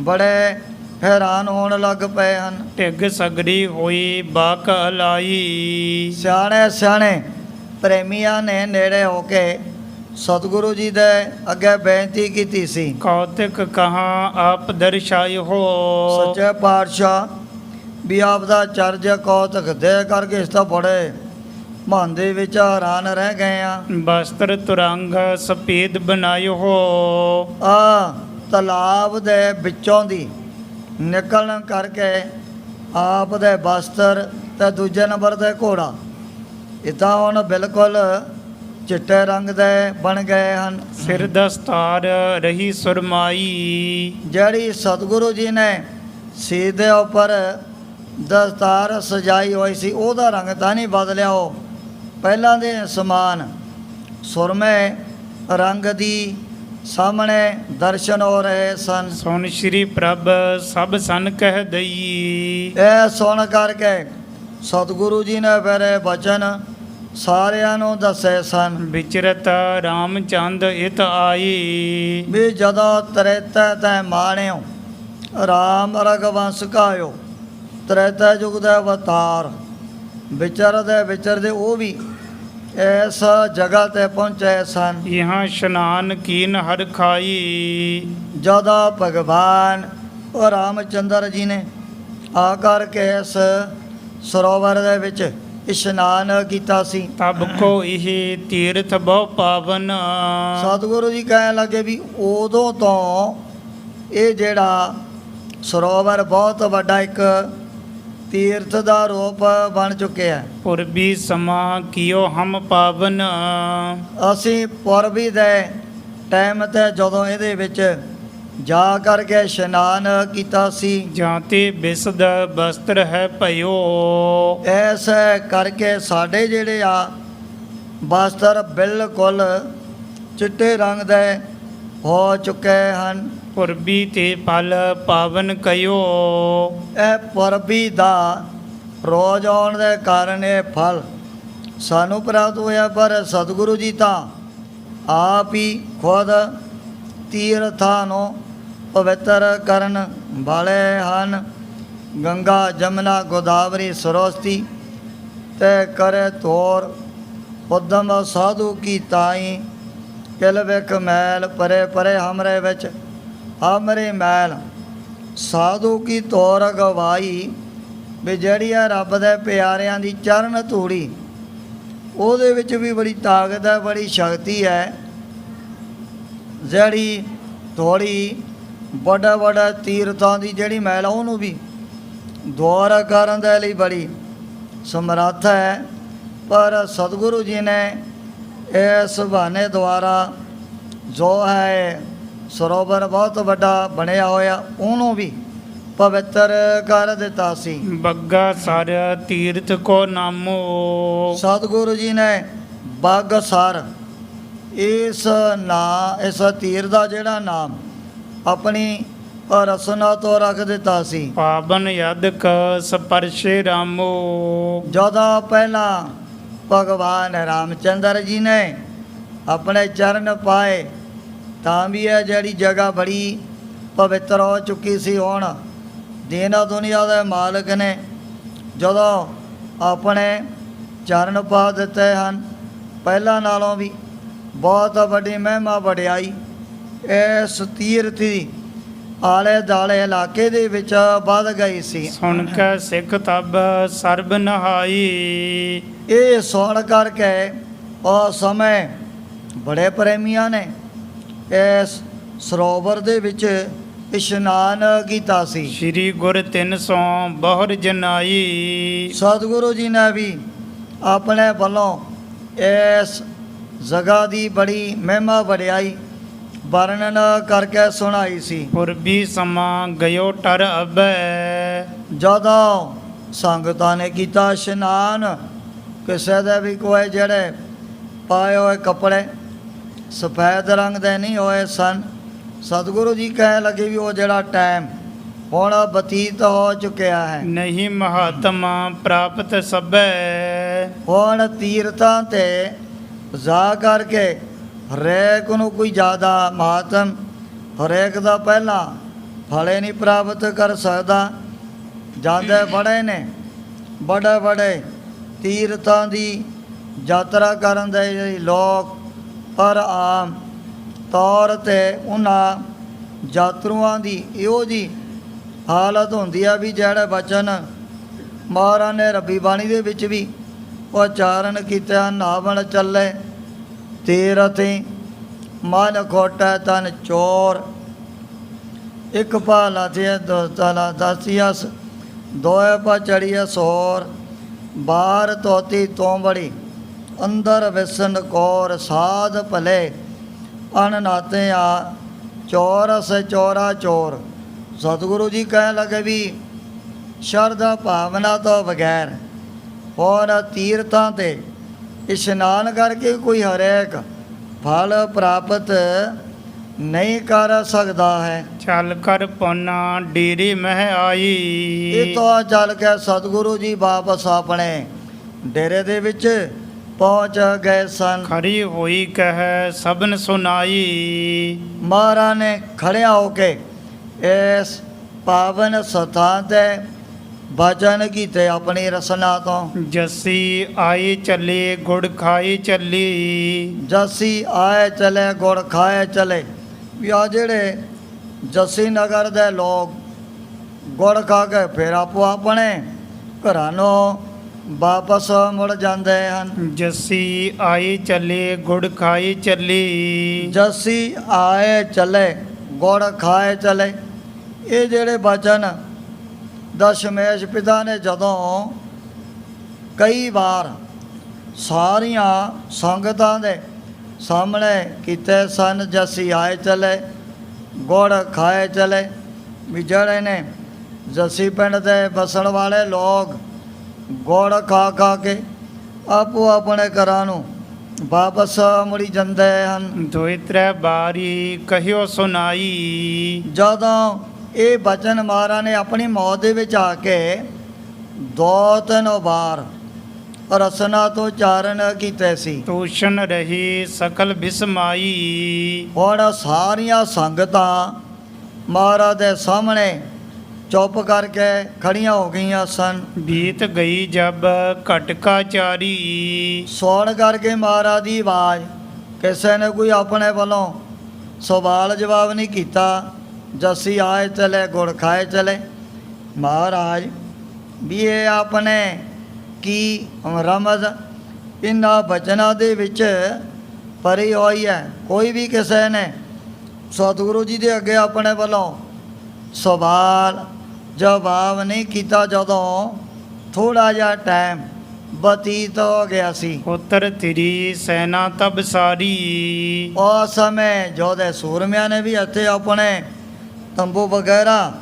ਬੜੇ ਹੈਰਾਨ ਹੋਣ ਲੱਗ ਪਏ ਹਨ। ਢਿੱਗ ਸਗੜੀ ਹੋਈ ਬਾਕ ਅਲਾਈ। ਸਿਆਣੇ ਸਿਆਣੇ ਪ੍ਰੇਮੀਆਂ ਨੇ ਨੇੜੇ ਹੋ ਕੇ ਸਤਿਗੁਰੂ ਜੀ ਦੇ ਅੱਗੇ ਬੇਨਤੀ ਕੀਤੀ ਸੀ। ਕੌਤਕ ਕਹਾਂ ਆਪ ਦਰਸ਼ਾਇ ਹੋ। ਸੱਚੇ ਪਾਤਸ਼ਾਹ ਵੀ ਆਪ ਦਾ ਚਰਜ ਕੌਤਕ ਦੇ ਕਰਕੇ ਇਸ ਤਾਂ ਬੜੇ ਮਨ ਦੇ ਵਿੱਚ ਹੈਰਾਨ ਰਹਿ ਗਏ ਆ। ਬਸਤਰ ਤੁਰੰਗ ਸਫੇਦ ਬਣਾਇ ਹੋ। ਆ ਤਲਾਬ ਦੇ ਵਿੱਚੋਂ ਦੀ ਨਿਕਲਣ ਕਰਕੇ ਆਪ ਦੇ ਬਸਤਰ ਤੇ ਦੂਜੇ ਨੰਬਰ ਤੇ ਘੋੜਾ ਇਹ ਤਾਂ ਹੁਣ ਬਿਲਕੁਲ ਚਿੱਟੇ ਰੰਗ ਦੇ ਬਣ ਗਏ ਹਨ। ਸਿਰ ਦਸਤਾਰ ਰਹੀ ਸੁਰਮਾਈ। ਜਿਹੜੀ ਸਤਿਗੁਰੂ ਜੀ ਨੇ ਸਿਰ ਦੇ ਉੱਪਰ ਦਸਤਾਰ ਸਜਾਈ ਹੋਈ ਸੀ, ਉਹਦਾ ਰੰਗ ਤਾਂ ਨਹੀਂ ਬਦਲਿਆ, ਉਹ ਪਹਿਲਾਂ ਦੇ ਸਮਾਨ ਸੁਰਮੇ ਰੰਗ ਦੀ ਸਾਹਮਣੇ ਦਰਸ਼ਨ ਹੋ ਰਹੇ ਸਨ। ਸੁਨ ਸ਼੍ਰੀ ਪ੍ਰਭ ਸਭ ਸਨ ਕਹਿ ਦਈ। ਇਹ ਸੁਣ ਕਰਕੇ ਸਤਿਗੁਰੂ ਜੀ ਨੇ ਫਿਰ ਇਹ ਬਚਨ ਸਾਰਿਆਂ ਨੂੰ ਦੱਸੇ ਸਨ ਵਿਚਰਤ ਰਾਮਚੰਦ ਇਤ ਆਈ। ਵੀ ਜਦੋਂ ਤ੍ਰੇਤਾ ਤੈ ਮਾਣਿਓ ਰਾਮ ਰਗਵੰਸ ਕਾਇਓ। ਤ੍ਰੇਤਾ ਯੁਗ ਦੇ ਅਵਤਾਰ ਵਿਚਰਦੇ ਉਹ ਵੀ ਇਸ ਜਗ੍ਹਾ ਤੇ ਪਹੁੰਚੇ ਸਨ। यहाँ स्नान कीन हर खाई। ਜਦੋਂ ਭਗਵਾਨ ਉਹ ਰਾਮਚੰਦਰ ਜੀ ਨੇ ਆ ਕਰਕੇ ਇਸ ਸਰੋਵਰ ਦੇ ਵਿੱਚ ਇਸ਼ਨਾਨ ਕੀਤਾ ਸੀ, तब को इह तीर्थ बहु पावन। ਸਤਿਗੁਰੂ ਜੀ ਕਹਿਣ ਲੱਗੇ ਵੀ ਉਦੋਂ ਤੋਂ ਇਹ ਜਿਹੜਾ ਸਰੋਵਰ ਬਹੁਤ ਵੱਡਾ ਇੱਕ ਤੀਰਥ ਦਾ ਰੂਪ ਬਣ ਚੁੱਕਿਆ ਹੈ। पूर्वी समा कियो हम पावन। ਅਸੀਂ ਪੁਰਬੀ ਦੇ ਟਾਈਮ ਤੇ ਜਦੋਂ ਇਹਦੇ ਵਿੱਚ ਜਾ ਕਰਕੇ ਇਸ਼ਨਾਨ ਕੀਤਾ ਸੀ, जाते बिसद वस्त्र है भयो। ਇਸ ਕਰਕੇ ਸਾਡੇ ਜਿਹੜੇ ਆ ਵਸਤਰ ਬਿਲਕੁਲ ਚਿੱਟੇ ਰੰਗ ਦੇ ਹੋ ਚੁੱਕੇ ਹਨ। पूर्वी ते फल पावन कयो। ਇਹ ਪੁਰਬੀ ਦਾ ਰੋਜ਼ ਆਉਣ ਦੇ ਕਾਰਨ ਇਹ ਫਲ ਸਾਨੂੰ ਪ੍ਰਾਪਤ ਹੋਇਆ, ਪਰ ਸਤਿਗੁਰੂ ਜੀ ਤਾਂ ਆਪ ਹੀ ਖੁਦ ਤੀਰਥਾਂ ਨੂੰ ਪਵਿੱਤਰ ਕਰਨ ਵਾਲੇ ਹਨ। ਗੰਗਾ ਜਮਨਾ ਗੋਦਾਵਰੀ ਸਰੋਸਤੀ ਤੇ ਕਰੇ ਤੋਰ ਉਦਮ ਸਾਧੂ ਕੀ ਤਾਈ। ਕਿਲ ਵਿਖ ਮੈਲ ਪਰੇ ਪਰੇ ਹਮਰੇ ਵਿੱਚ ਹਮਰੇ ਮੈਲ ਸਾਧੂ ਕੀ ਤੋਰ ਗਵਾਈ। ਵੀ ਜਿਹੜੀ ਆ ਰੱਬ ਦੇ ਪਿਆਰਿਆਂ ਦੀ ਚਰਨ ਧੂੜੀ, ਉਹਦੇ ਵਿੱਚ ਵੀ ਬੜੀ ਤਾਕਤ ਹੈ, ਬੜੀ ਸ਼ਕਤੀ ਹੈ। ਜਿਹੜੀ ਥੋੜੀ ਵੱਡਾ ਵੱਡਾ ਤੀਰਥਾਂ ਦੀ ਜਿਹੜੀ ਮੈਲ ਆ, ਉਹਨੂੰ ਵੀ ਦੂਰ ਕਰਨ ਦੇ ਲਈ ਬੜੀ ਸਮਰੱਥ ਹੈ। ਪਰ ਸਤਿਗੁਰੂ ਜੀ ਨੇ ਇਸ ਬਹਾਨੇ ਦੁਆਰਾ ਜੋ ਹੈ ਸਰੋਵਰ ਬਹੁਤ ਵੱਡਾ ਬਣਿਆ ਹੋਇਆ, ਉਹਨੂੰ ਵੀ ਪਵਿੱਤਰ ਕਰ ਦਿੱਤਾ ਸੀ। बग्गा सर तीर्थ को नामो। ਸਤਿਗੁਰੂ ਜੀ ਨੇ ਬਾਗਸਰ ਇਸ ਤੀਰ ਦਾ ਜਿਹੜਾ ਨਾਮ ਆਪਣੀ ਰਸਨਾ ਤੋਂ ਰੱਖ ਦਿੱਤਾ ਸੀ। ਪਾਵਨ ਯਦਕ ਸਪਰਸ਼ੇ ਰਾਮੋ। ਜਦੋਂ ਪਹਿਲਾਂ ਭਗਵਾਨ ਰਾਮਚੰਦਰ ਜੀ ਨੇ ਆਪਣੇ ਚਰਨ ਪਾਏ ਤਾਂ ਵੀ ਇਹ ਜਿਹੜੀ ਜਗ੍ਹਾ ਬੜੀ ਪਵਿੱਤਰ ਹੋ ਚੁੱਕੀ ਸੀ। ਹੁਣ ਦੀਨ ਦੁਨੀਆ ਦੇ ਮਾਲਕ ਨੇ ਜਦੋਂ ਆਪਣੇ ਚਰਨ ਪਾ ਦਿੱਤੇ ਹਨ, ਪਹਿਲਾਂ ਨਾਲੋਂ ਵੀ ਬਹੁਤ ਵੱਡੀ ਮਹਿਮਾ ਵਡਿਆਈ ਇਸ ਤੀਰਥ ਦੀ ਆਲੇ ਦਾਲੇ ਇਲਾਕੇ ਦੇ ਵਿੱਚ ਵੱਧ ਗਈ ਸੀ। ਸੁਣ ਕੇ ਸਿੱਖ ਤਬ ਸਰਬ ਨਹਾਈ। ਇਹ ਸੁਣ ਕਰਕੇ ਉਸ ਸਮੇਂ ਬੜੇ ਪ੍ਰੇਮੀਆਂ ਨੇ ਇਸ ਸਰੋਵਰ ਦੇ ਵਿੱਚ ਇਸ਼ਨਾਨ ਕੀਤਾ ਸੀ। ਸ਼੍ਰੀ ਗੁਰ 300 ਬਹੁਰ ਜਨਾਈ। ਸਤਿਗੁਰੂ ਜੀ ਨੇ ਵੀ ਆਪਣੇ ਵੱਲੋਂ ਇਸ ਜਗ੍ਹਾ ਦੀ ਬੜੀ ਮਹਿਮਾ ਵਡਿਆਈ ਵਰਣਨ ਕਰਕੇ ਸੁਣਾਈ ਸੀ। ਪੁਰਬੀ ਸਮਾਂ ਗਇਓ ਟਰ ਅਬੈ। ਜਦੋਂ ਸੰਗਤਾਂ ਨੇ ਕੀਤਾ ਇਸ਼ਨਾਨ, ਕਿਸੇ ਦੇ ਵੀ ਕੋਈ ਜਿਹੜੇ ਪਾਏ ਹੋਏ ਕੱਪੜੇ ਸਫੈਦ ਰੰਗ ਦੇ ਨਹੀਂ ਹੋਏ ਸਨ। ਸਤਿਗੁਰੂ ਜੀ ਕਹਿਣ ਲੱਗੇ ਵੀ ਉਹ ਜਿਹੜਾ ਟਾਈਮ ਹੁਣ ਬਤੀਤ ਹੋ ਚੁੱਕਿਆ ਹੈ। ਨਹੀਂ ਮਹਾਤਮਾ ਪ੍ਰਾਪਤ ਸਭੈ। ਹੁਣ ਤੀਰਥਾਂ ਤੇ ਜਾ ਕਰਕੇ ਹਰੇਕ ਨੂੰ ਕੋਈ ਜ਼ਿਆਦਾ ਮਹਾਤਮ ਹਰੇਕ ਦਾ ਪਹਿਲਾਂ ਫਲੇ ਨਹੀਂ ਪ੍ਰਾਪਤ ਕਰ ਸਕਦਾ। ਜਾਂਦੇ ਬੜੇ ਨੇ ਬੜੇ ਬੜੇ ਤੀਰਥਾਂ ਦੀ ਯਾਤਰਾ ਕਰਨ ਦੇ ਲੋਕ, ਪਰ ਆਮ ਤੌਰ 'ਤੇ ਉਹਨਾਂ ਯਾਤਰੂਆਂ ਦੀ ਇਹੋ ਜਿਹੀ ਹਾਲਤ ਹੁੰਦੀ ਆ ਵੀ ਜਿਹੜੇ ਬਚਨ ਮਹਾਰਾਜ ਨੇ ਰੱਬੀ ਬਾਣੀ ਦੇ ਵਿੱਚ ਵੀ ਉਚਾਰਨ ਕੀਤਾ, ਨਾਵਣ ਚੱਲੇ ਤੀਰਥੀ ਮਨ ਖੋਟਾ ਤਨ ਚੋਰ। ਇੱਕ ਭਾਲਾ ਤੇ ਦੋ ਤਾਲਾ ਦਸਿਆਸ ਦੋਏ ਪਾ ਚੜੀਏ ਸੋਰ। ਬਾਹਰ ਤੋਤੀ ਤੋਂ ਬੜੀ ਅੰਦਰ ਵਿਸਨ ਕੋਰ। ਸਾਧ ਭਲੇ ਅਨ ਨਾਤੇ ਆ ਚੋਰ ਸੇ ਚੋਰਾ ਚੋਰ। ਸਤਿਗੁਰੂ ਜੀ ਕਹਿਣ ਲੱਗੇ ਵੀ ਸ਼ਰਧਾ ਭਾਵਨਾ ਤੋਂ ਬਗੈਰ ਹੋਰ ਤੀਰਥਾਂ ਤੇ ਇਸ਼ਨਾਨ ਕਰਕੇ ਕੋਈ ਹਰੇਕ ਫਲ ਪ੍ਰਾਪਤ ਨਹੀਂ ਕਰ ਸਕਦਾ ਹੈ। ਚੱਲ ਕਰ ਪੋਨਾ ਡੇਰੇ ਮਹਿ ਆਈ। ਇਹ ਤੋਂ ਚੱਲ ਕੇ ਸਤਿਗੁਰੂ ਜੀ ਵਾਪਸ ਆਪਣੇ ਡੇਰੇ ਦੇ ਵਿੱਚ ਪਹੁੰਚ ਗਏ ਸਨ। ਖਰੀ ਹੋਈ ਕਹਿ ਸਭਨ ਸੁਨਾਈ। ਮਹਾਰਾਜ ਨੇ ਖੜਿਆ ਹੋ ਕੇ ਇਸ ਪਾਵਨ ਸਥਾਨ ਤੇ ਬਚਨ ਕੀਤੇ ਆਪਣੀ ਰਸਨਾ ਤੋਂ। ਜੱਸੀ ਆਈ ਚੱਲੇ ਗੁੜ ਖਾਈ ਚੱਲੀ। ਜੱਸੀ ਆਏ ਚਲੇ ਗੁੜ ਖਾਏ ਚਲੇ। ਵੀ ਆ ਜਿਹੜੇ ਜੱਸੀ ਨਗਰ ਦੇ ਲੋਕ ਗੁੜ ਖਾ ਕੇ ਫਿਰ ਆਪੋ ਆਪਣੇ ਘਰਾਂ ਨੂੰ ਵਾਪਸ ਮੁੜ ਜਾਂਦੇ ਹਨ। ਜੱਸੀ ਆਈ ਚੱਲੇ ਗੁੜ ਖਾਈ ਚੱਲੀ। ਜੱਸੀ ਆਏ ਚਲੇ ਗੁੜ ਖਾਏ ਚਲੇ। ਇਹ ਜਿਹੜੇ ਬਚਨ ਦਸ਼ਮੇਸ਼ ਪਿਤਾ ਨੇ ਜਦੋਂ ਕਈ ਵਾਰ ਸਾਰੀਆਂ ਸੰਗਤਾਂ ਦੇ ਸਾਹਮਣੇ ਕੀਤੇ ਸਨ, ਜੱਸੀ ਆਏ ਚਲੇ ਗੁੜ ਖਾਏ ਚਲੇ, ਵੀ ਜਿਹੜੇ ਨੇ ਜੱਸੀ ਪਿੰਡ ਦੇ ਬਸਣ ਵਾਲੇ ਲੋਕ ਗੁੜ ਖਾ ਖਾ ਕੇ ਆਪੋ ਆਪਣੇ ਘਰਾਂ ਨੂੰ ਵਾਪਸ ਮੁੜੀ ਜਾਂਦੇ ਹਨ। ਦੋਇ ਤ੍ਰੈ ਬਾਰੀ ਕਹਿਓ ਸੁਨਾਈ। ਜਦੋਂ ਇਹ ਬਚਨ ਮਹਾਰਾਜ ਨੇ ਆਪਣੀ ਮੌਤ ਦੇ ਵਿੱਚ ਆ ਕੇ 2-3 ਵਾਰ ਰਸਨਾ ਤੋਂ ਉਚਾਰਨ ਕੀਤੇ ਸੀ। ਤੂਸ਼ਨ ਰਹੀ ਸਕਲ ਬਿਸਮਾਈ। ਹੁਣ ਸਾਰੀਆਂ ਸੰਗਤਾਂ ਮਹਾਰਾਜ ਦੇ ਸਾਹਮਣੇ ਚੁੱਪ ਕਰਕੇ ਖੜੀਆਂ ਹੋ ਗਈਆਂ ਸਨ। ਬੀਤ ਗਈ ਜਬ ਘਟਕਾ ਚਾਰੀ। ਸੁਣ ਕਰਕੇ ਮਹਾਰਾਜ ਦੀ ਆਵਾਜ਼ ਕਿਸੇ ਨੇ ਕੋਈ ਆਪਣੇ ਵੱਲੋਂ ਸਵਾਲ ਜਵਾਬ ਨਹੀਂ ਕੀਤਾ। ਜੱਸੀ ਆਏ ਚਲੇ ਗੁੜ ਖਾਏ ਚਲੇ। ਮਹਾਰਾਜ ਵੀ ਇਹ ਆਪਣੇ ਕੀ ਰਮਜ਼ ਇਹਨਾਂ ਬਚਨਾਂ ਦੇ ਵਿੱਚ ਭਰੀ ਹੋਈ ਹੈ। ਕੋਈ ਵੀ ਕਿਸੇ ਨੇ ਸਤਿਗੁਰੂ ਜੀ ਦੇ ਅੱਗੇ ਆਪਣੇ ਵੱਲੋਂ ਸਵਾਲ ਜਵਾਬ ਨਹੀਂ ਕੀਤਾ। ਜਦੋਂ ਥੋੜਾ ਜਿਹਾ ਟਾਈਮ ਬਤੀਤ ਹੋ ਗਿਆ ਸੀ, ਉਤਰ ਤੇਰੀ ਸੈਨਾ ਤਬ ਸਾਰੀ। ਉਸ ਸਮੇਂ ਜੋਧੇ ਸੂਰਮਿਆਂ ਨੇ ਵੀ ਇੱਥੇ ਆਪਣੇ ਤੰਬੂ ਵਗੈਰਾ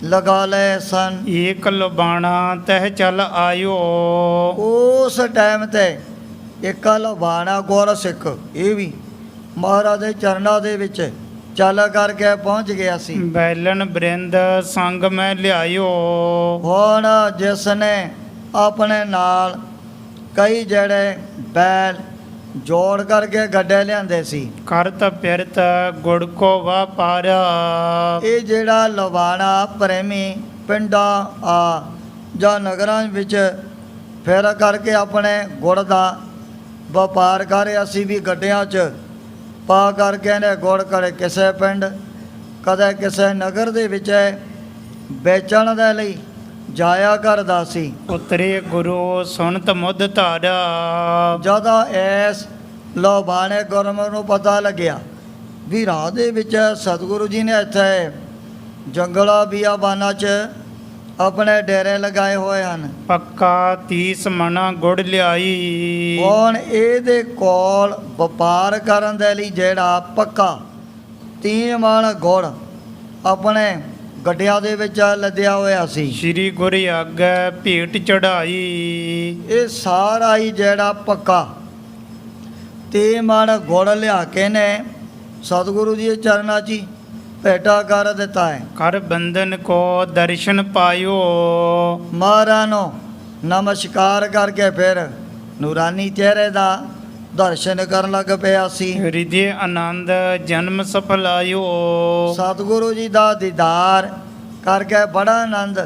ਲਗਾ ਲਏ ਸਨ। ਏਕ ਲਬਾਣਾ ਤਹਿ ਚੱਲ ਆਇਓ। ਉਸ ਟਾਈਮ ਤੇ ਇੱਕ ਲਵਾਣਾ ਗੁਰ ਸਿੱਖ ਇਹ ਵੀ ਮਹਾਰਾਜ ਦੇ ਚਰਨਾਂ ਦੇ ਵਿੱਚ ਚੱਲ ਕਰਕੇ ਪਹੁੰਚ ਗਿਆ ਸੀ। ਬੈਲਨ ਬ੍ਰਿੰਦ ਸੰਗ ਮੈਂ ਲਿਆਇਓ। ਹੁਣ ਜਿਸ ਨੇ ਆਪਣੇ ਨਾਲ ਕਈ ਜਿਹੜੇ ਬੈਲ ਜੋੜ ਕਰਕੇ ਗੱਡੇ ਲਿਆਂਦੇ ਸੀ, ਕਰਤ ਪਿਰਤ ਗੁੜ ਕੋ ਵਪਾਰਾ। ਇਹ ਜਿਹੜਾ ਲਵਾਣਾ ਪ੍ਰੇਮੀ ਪਿੰਡਾਂ ਆ ਜਾਂ ਨਗਰਾਂ ਵਿੱਚ ਫਿਰ ਕਰਕੇ ਆਪਣੇ ਗੁੜ ਦਾ ਵਪਾਰ ਕਰ ਰਿਹਾ ਸੀ, ਵੀ ਗੱਡਿਆਂ 'ਚ ਪਾ ਕਰਕੇ ਨੇ ਗੁੜ ਕਰੇ ਕਿਸੇ ਪਿੰਡ ਕਦੇ ਕਿਸੇ ਨਗਰ ਦੇ ਵਿੱਚ ਵੇਚਣ ਦੇ ਲਈ ਜਾਇਆ ਕਰਦਾ ਸੀ। ਉਤਰੇ ਗੁਰੂ ਸੁਨਤ ਮੁੱਧ ਧਾਰਾ। ਜਦੋਂ ਇਸ ਲੋਬਾਣੇ ਗੁਰਮੁਖ ਨੂੰ ਪਤਾ ਲੱਗਿਆ ਵੀ ਰਾਹ ਦੇ ਵਿੱਚ ਸਤਿਗੁਰੂ ਜੀ ਨੇ ਇੱਥੇ ਜੰਗਲਾ ਬਿਆਬਾਨਾਂ 'ਚ ਆਪਣੇ ਡੇਰੇ ਲਗਾਏ ਹੋਏ ਹਨ, ਪੱਕਾ 30 ਮਣਾ ਗੁੜ ਲਿਆਈ। ਹੁਣ ਇਹਦੇ ਕੋਲ ਵਪਾਰ ਕਰਨ ਦੇ ਲਈ ਜਿਹੜਾ ਪੱਕਾ 30 ਮਣ ਗੁੜ ਆਪਣੇ ਗੱਡਿਆਂ ਦੇ ਵਿੱਚ ਲੱਦਿਆ ਹੋਇਆ ਸੀ। ਸ਼੍ਰੀ ਗੁਰ ਅੱਗੇ ਭੇਟ ਚੜਾਈ। ਇਹ ਸਾਰਾ ਹੀ ਜਿਹੜਾ ਪੱਕਾ 30 ਮਣ ਗੁੜ ਲਿਆ ਕੇ ਨੇ ਸਤਿਗੁਰੂ ਜੀ ਦੇ ਚਰਨਾਂ 'ਚ ਹੀ ਭੇਟਾ ਕਰ ਦਿੱਤਾ ਹੈ। ਕਰ ਬੰਧਨ ਕੋ ਦਰਸ਼ਨ ਪਾਇਓ। ਮਹਾਰਾਜ ਨੂੰ ਨਮਸਕਾਰ ਕਰਕੇ ਫਿਰ ਨੂਰਾਨੀ ਚਿਹਰੇ ਦਾ ਦਰਸ਼ਨ ਕਰਨ ਲੱਗ ਪਿਆ ਸੀ। ਹਿਰਦੇ ਆਨੰਦ ਜਨਮ ਸਫਲ ਆਇਓ। ਸਤਿਗੁਰੂ ਜੀ ਦਾ ਦੀਦਾਰ ਕਰਕੇ ਬੜਾ ਆਨੰਦ,